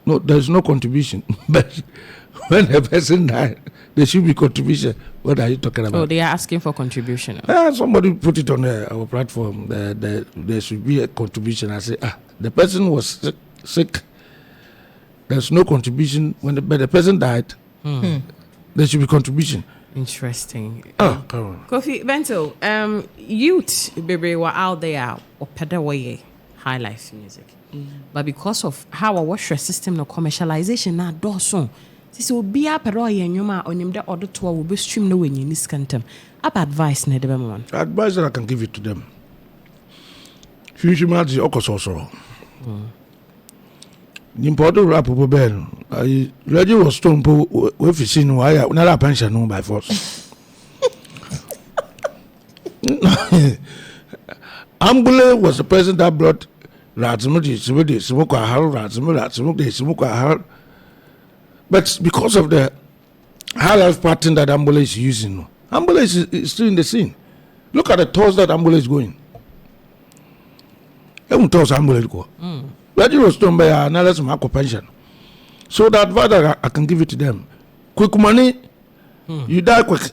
Speaker 6: no, there's no contribution. But when the person died, there should be contribution. What are you talking about?
Speaker 1: Oh, they are asking for contribution.
Speaker 6: Somebody put it on our platform. There should be a contribution. I say, the person was sick. There's no contribution. When the person died, there should be contribution.
Speaker 1: Interesting.
Speaker 6: Come on.
Speaker 1: Kofi Bento, youth baby were out there or pedawaye high life music. But because of how our washer system no commercialization na doso. This will be a peroy and yuma on him the other two will be stream no in this cantum. Up advice ne the one.
Speaker 6: Advice that I can give it to them. Future match okososoro. Nimpoto rap ben. I radio was stone po we fishing why na pension no by force. Ambule was the person that brought Ratsumudi, Smoke Ratsumuk. But because of the high life pattern that Ambule is using, Ambule is still in the scene. Look at the tours that Ambule is going. Ambule go. Radio was done by another Marco pension. So the advice that I can give it to them: quick money, you die quick.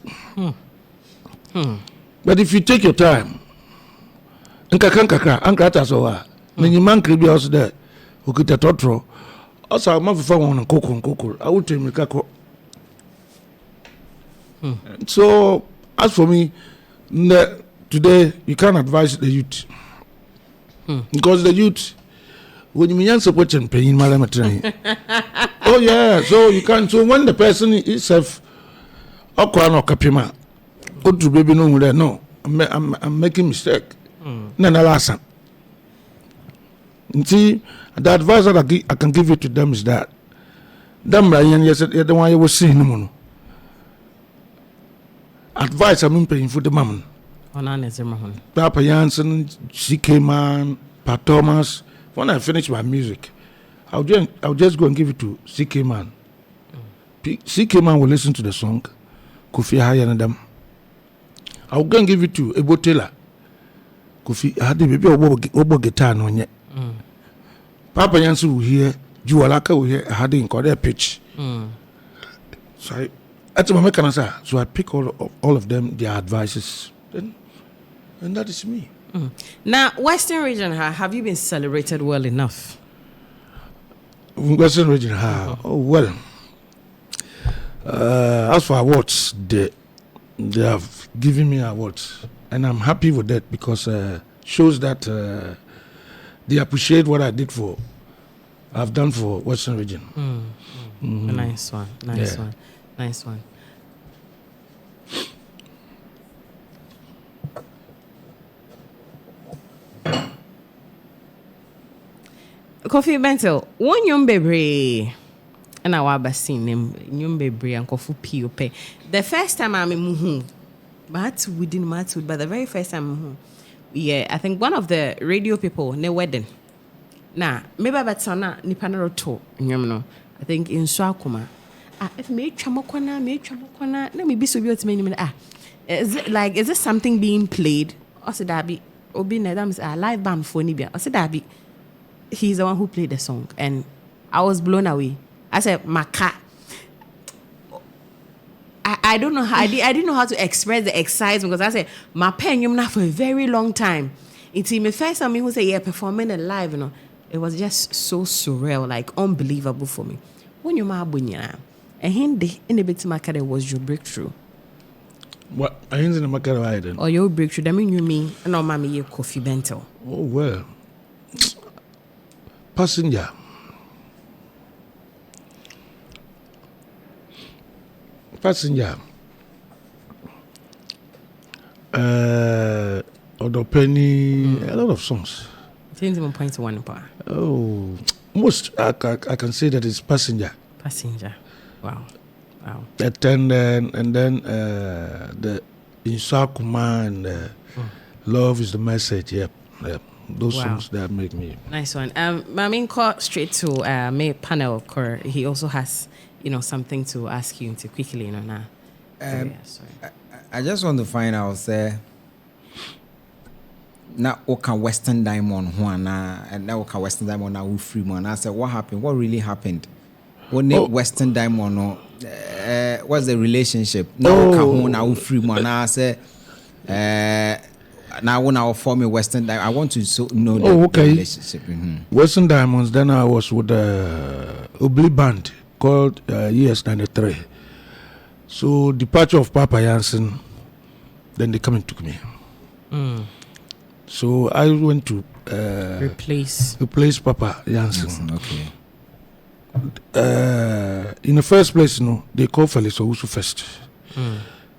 Speaker 6: But if you take your time, Ankata so when you man creepy house there, who could a totro, also I'm not on cocoa. I will tell you, so as for me, today you can't advise the youth because the youth when you support and paying my train. Oh yeah, so you can't. So when the person is self, okwa kapima, go to baby no, I'm making mistake. No, last. See, the advice that I can give you to them is that them Ryan yesterday the one you was seeing no advice I'm paying for the mom. Papa Jansen, CK Man, Pat Thomas. When I finish my music, I'll just go and give it to CK Man. CK Man will listen to the song. Kofi higher than them. I'll go and give it to Ebo Taylor. Kofi had the baby obo guitar no yet. Papa Jansen will hear, Jualaka will hear, I had in their pitch. So I pick all of them, their advices, and that is me.
Speaker 1: Now, Western region, have you been celebrated well enough?
Speaker 6: Western region, oh well. As for awards, they have given me awards, and I'm happy with that because shows that they appreciate what I've done for Western region.
Speaker 1: Nice one. Coffee Bento, one young baby. And I was seeing him, young baby, and coffee pee. The first time I'm in Muhu, but we didn't matter, but the very first time, yeah, I think one of the radio people, ne wedding. Nah, maybe about Sana, Nipanero to, you know, I think in Swakuma. If me chamokwana, let me be so beautiful. Is it something being played? Or said that be Obi Nedam's a live band for Nibia. Or said that be he's the one who played the song, and I was blown away. I said, Maka. I don't know how I didn't know how to express the excitement because I said my pen you for a very long time. It's my first time who say yeah performing it live, you know. It was just so surreal, like unbelievable for me. When you ma bunya and hindi in a bit makade was your breakthrough.
Speaker 6: What I in the market I then.
Speaker 1: Or your breakthrough, that mean you mean no mommy your Coffee Bento.
Speaker 6: Oh well. Passenger. Odo Penny, a lot of songs.
Speaker 1: 21.1 power.
Speaker 6: Oh, most I can say that it's Passenger.
Speaker 1: Wow.
Speaker 6: And then the Insakuma and Love is the Message. Yep. Those songs that make me
Speaker 1: nice one. I mean, call straight to May panel. He also has something to ask you into quickly. Now. Sorry.
Speaker 4: I just want to find out now Oka Western Diamond Juana and now Oka Western Diamond now free man. I said, what happened? What really happened? Western Diamond no what's the relationship? Now Oka now free man. I said now when I form a Western Diamond, I want to know the relationship. Mm-hmm.
Speaker 6: Western Diamonds, then I was with the Obli band called ES 93. So departure of Papa Jansen, then they come and took me. So I went to replace Papa Jansen.
Speaker 4: Okay.
Speaker 6: In the first place, they call Felix Owusu first.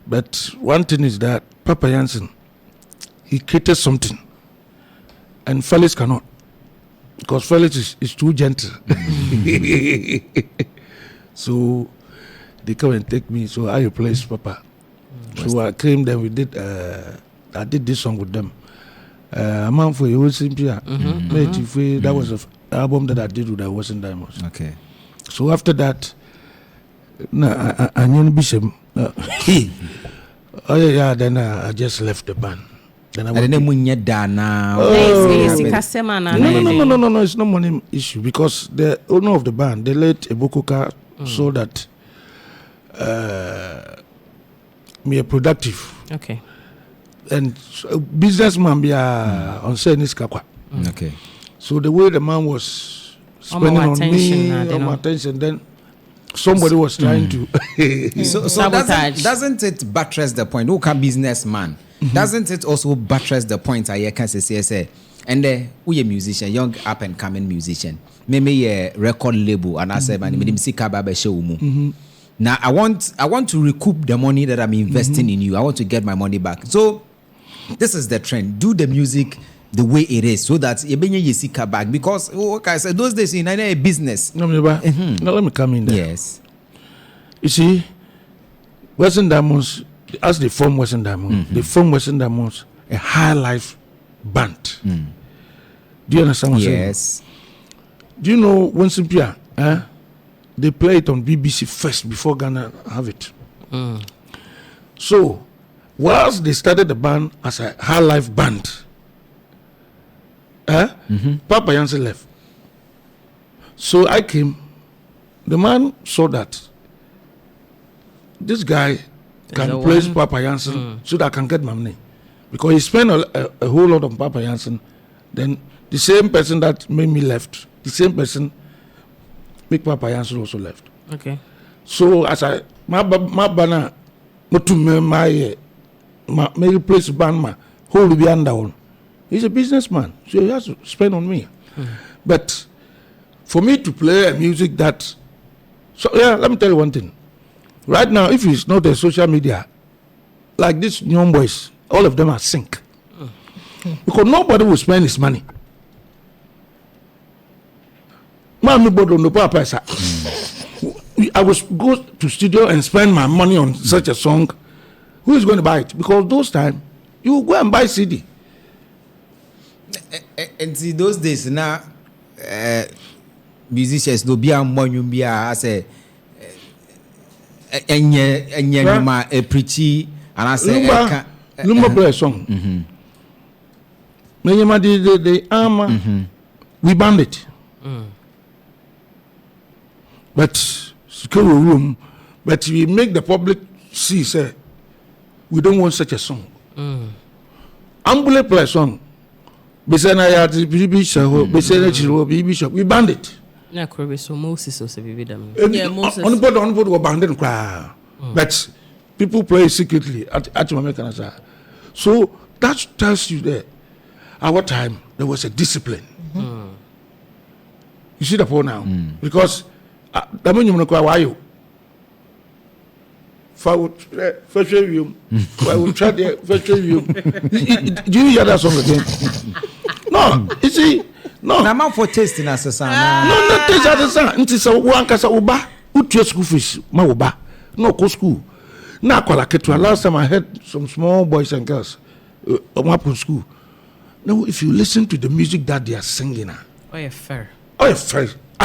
Speaker 6: But one thing is that Papa Jansen, he created something, and Felix cannot, because Felix is too gentle. So they come and take me. So I replaced Papa. So I came. Then we did. I did this song with them. A man for you, that was an album that I did with the Western Diamonds.
Speaker 4: Okay.
Speaker 6: So after that, I knew Bishop. Then I just left the band. Then I went
Speaker 4: no,
Speaker 6: it's not money issue because the owner of the band, they let Ebokoka so that me a productive.
Speaker 1: Okay.
Speaker 6: And businessman be on Senis Kakwa.
Speaker 4: Okay.
Speaker 6: So the way the man was spending on me, on my attention, then somebody was trying to
Speaker 4: so doesn't it buttress the point? Who can businessman? Doesn't it also buttress the point I can say and we a musician, young up and coming musician, maybe a record label and I say man show. Now I want to recoup the money that I'm investing in you. I want to get my money back. So this is the trend. Do the music the way it is so that you see back because I said those days in a business.
Speaker 6: No, let me come in there.
Speaker 4: Yes.
Speaker 6: You see, Western Diamonds, as they form Western Diamonds, they form Western Diamonds a high life band. Do you understand what I'm saying?
Speaker 4: Yes.
Speaker 6: Do you know when Simpia, they play it on BBC first before Ghana have it. So, whilst they started the band as a high life band, Papa Jansen left. So I came. The man saw that this guy can place Papa Jansen so that I can get my money. Because he spent a whole lot on Papa Jansen. Then the same person that made me left, the same person make Papa Jansen also left.
Speaker 1: Okay.
Speaker 6: So as my banner, not to my replace band, who will be under one. He's a businessman, so he has to spend on me. But for me to play a music that, let me tell you one thing. Right now, if it's not a social media, like these young boys, all of them are sink. Because nobody will spend his money. Mami bodo no papa sa. I was go to studio and spend my money on such a song. Who is going to buy it? Because those time you go and buy CD.
Speaker 4: And see those days now, musicians do be a money be a say ma a preachy and I say
Speaker 6: Lumba play a song. Menyama the armor we banned it. But secure room, but we make the public see say we don't want such a song. Ambulance play a song. Besena ya bibi show, besena chiro bibi show. We banned it.
Speaker 1: Na krobe so Moses also bibi dam.
Speaker 3: Yeah, Moses.
Speaker 6: On board were banned cry. But people play secretly at American. So that tells you that our time there was a discipline. You see the point now? Because the money you why you? First review. I will try the first review. Do you hear that song again? No, you see, no.
Speaker 4: I'm out for tasting as a son.
Speaker 6: No, not taste as a son. It is a one casa uba. Utu school fish, ma uba. No, go school. Now, last time I heard some small boys and girls on school. Now, if you listen to the music that they are singing,
Speaker 1: Oh, yeah, fair.
Speaker 6: I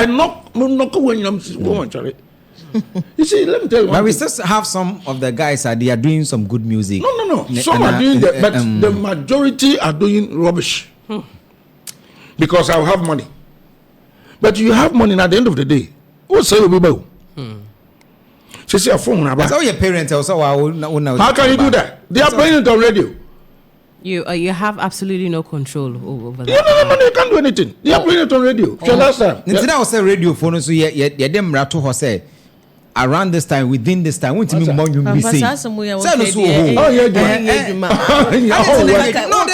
Speaker 6: knock when you You see, let me tell you.
Speaker 4: But we still have some of the guys they are doing some good music.
Speaker 6: No. Some are doing that, but the majority are doing rubbish. Because I have money. But you have money, and at the end of the day, what's say you be? She say a phone.
Speaker 4: That's all your parents also.
Speaker 6: How can you do that? They are playing it on radio.
Speaker 1: You have absolutely no control over that.
Speaker 6: No, they can't do anything. They are playing it on radio. Last time.
Speaker 4: Instead I was say radio phone so yeah them rato ho say around this time within this time want to me more you be say.
Speaker 3: Oh yeah,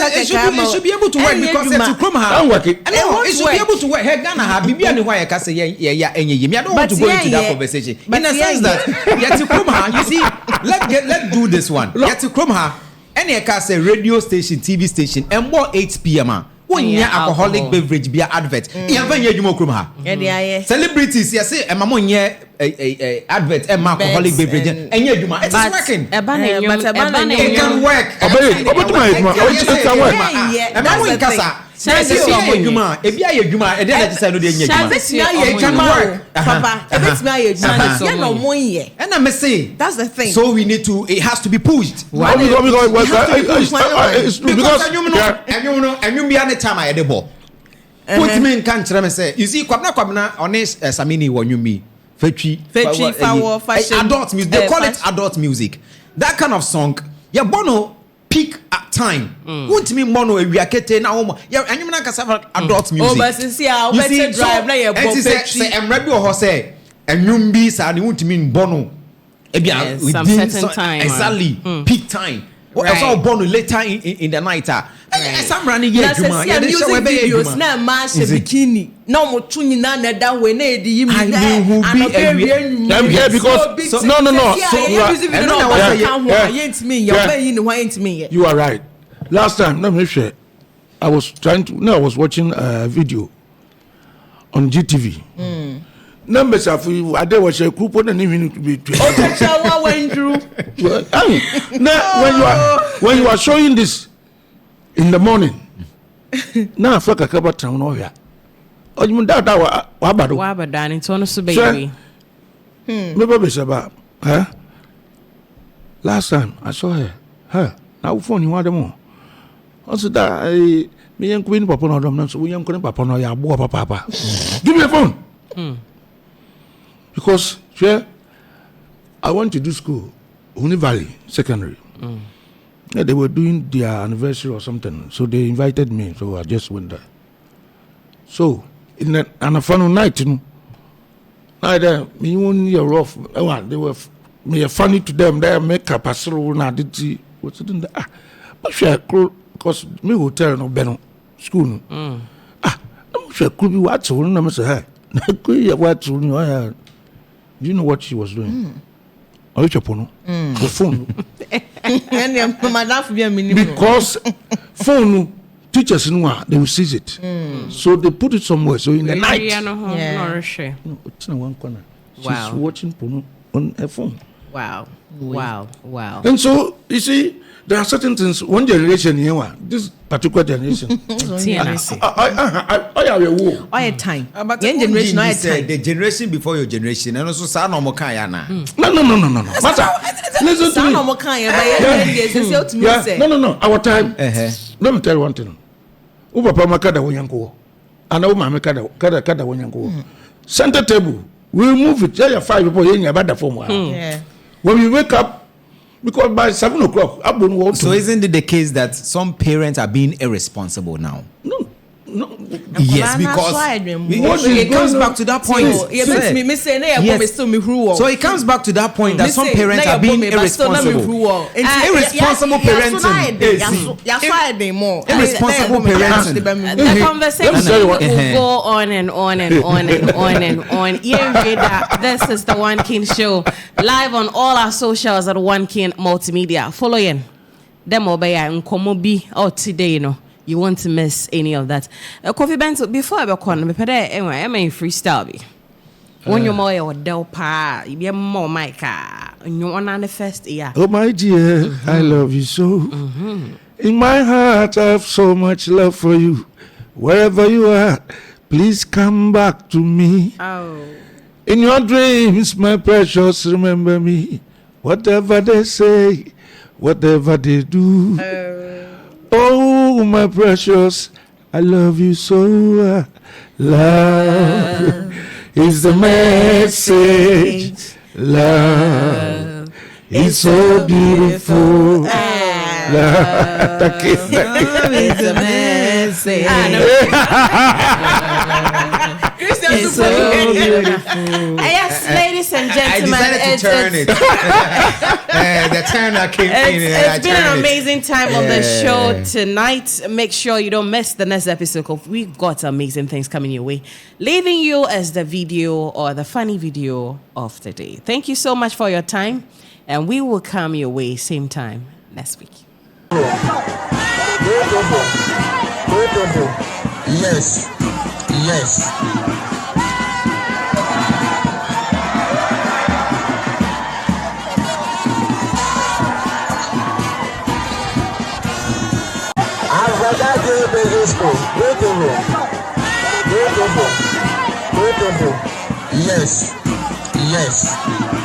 Speaker 4: it should be able to work because it's to come ha. It should be able to work. Hey Ghana ha bibia ne ho ya ka say yeah enye me I don't want to go into that conversation. In the sense that yeah to come ha you see let's do this one. Yeah to come ha any ka say radio station TV station and more 8 p.m. When you alcoholic beverage be advert, you have any you more ha. Celebrities, yes, say, and mamma advert and alcoholic beverage, and you it is working.
Speaker 1: It
Speaker 4: can work. If you are a Juma, and then I decided to do it can work. Papa, and I must say,
Speaker 3: that's the thing.
Speaker 4: So we need to, it has to be pushed.
Speaker 6: Because
Speaker 4: you be any time I had the ball. Put me in country, say, you see, Kwabna, honest as Samini, when you me. Adult music, they call it adult music. That kind of song, yeah, Bono. Peak at time. Won't me mono we are getting now. Yeah, and you can adult music.
Speaker 3: Oh, but see, I'll better drive now. You're
Speaker 4: say I'm ready or say, and you be sad. You want mean bono?
Speaker 1: Some certain time.
Speaker 4: Exactly, peak time. What else all bono later in the night? Some running here.
Speaker 3: Music videos now. Mash bikini. No more tuning na that way.
Speaker 6: I'm here because you are right. Last time, let me share. I was watching a video on GTV. Numbers of you, I was a group on an even to be. Now, when you are showing this in the morning, now I feel like a town over. Oh, you mean that
Speaker 1: Wabba, it's on a baby.
Speaker 6: Maybe last time I saw her. Now phone you want them more. Also that me and Queen Papa no dom so we young Queen Papa no ya boa papa. Give me a phone. Because I went to do school, Uni Valley Secondary. Yeah, they were doing their anniversary or something, so they invited me, so I just went there. So in a fun night, neither me only a rough. They were me funny to them. They make a pastoral na did see what's it in the but she because me hotel no beno school. No she could be what so no say her. What do you know what she was doing? The phone.
Speaker 3: Because
Speaker 6: phone teachers in one, they will seize it. So they put it somewhere. So in the night,
Speaker 3: Yeah.
Speaker 6: it's in one corner.
Speaker 1: Wow.
Speaker 6: She's watching porno on her phone.
Speaker 1: Wow. Wow. Wow.
Speaker 6: And so you see, there are certain things. One generation here, this particular generation. I have a war.
Speaker 3: All your time.
Speaker 4: But
Speaker 3: Young generation, all your
Speaker 4: said
Speaker 3: time.
Speaker 4: the generation before your generation, and also San Omokayana.
Speaker 6: No. Master, listen to
Speaker 3: Sound
Speaker 6: me.
Speaker 3: no more kind, but yeah, to me say.
Speaker 6: No. Our time. Let me tell you one thing. Papa makada wonyanko. Ana uma makada kada wonyanko. Center table. We move it. There are 5 people in your bad form.
Speaker 3: Yeah.
Speaker 6: When we wake up, because by 7 o'clock,
Speaker 4: So isn't it the case that some parents are being irresponsible now?
Speaker 6: No.
Speaker 4: Yes, because it comes back to that point. So it comes back to that point that some parents are being irresponsible. Irresponsible parenting. Irresponsible parenting.
Speaker 1: The conversation will go on and on and on and on and on. This is the One King Show, live on all our socials at One King Multimedia. Follow in. Demo Baya Nkomo bi out today, you won't miss any of that. Coffee Bento, before I go on, I'm in freestyle. When you're more your del pa, you be more Micah, and you're on the first year.
Speaker 6: Oh, my dear, I love you so. In my heart, I have so much love for you. Wherever you are, please come back to me.
Speaker 1: Oh.
Speaker 6: In your dreams, my precious, remember me. Whatever they say, whatever they do. Oh, my precious, I love you so. Love is the message. Love is so beautiful. Love is
Speaker 1: the message.
Speaker 3: It's
Speaker 1: so beautiful. Yes, ladies and gentlemen,
Speaker 4: I decided to turn it. The turner came in.
Speaker 1: It's been an amazing time on the show tonight. Make sure you don't miss the next episode because we've got amazing things coming your way. Leaving you as the video or the funny video of the day. Thank you so much for your time, and we will come your way same time next week.
Speaker 5: Yes. Beautiful. Yes.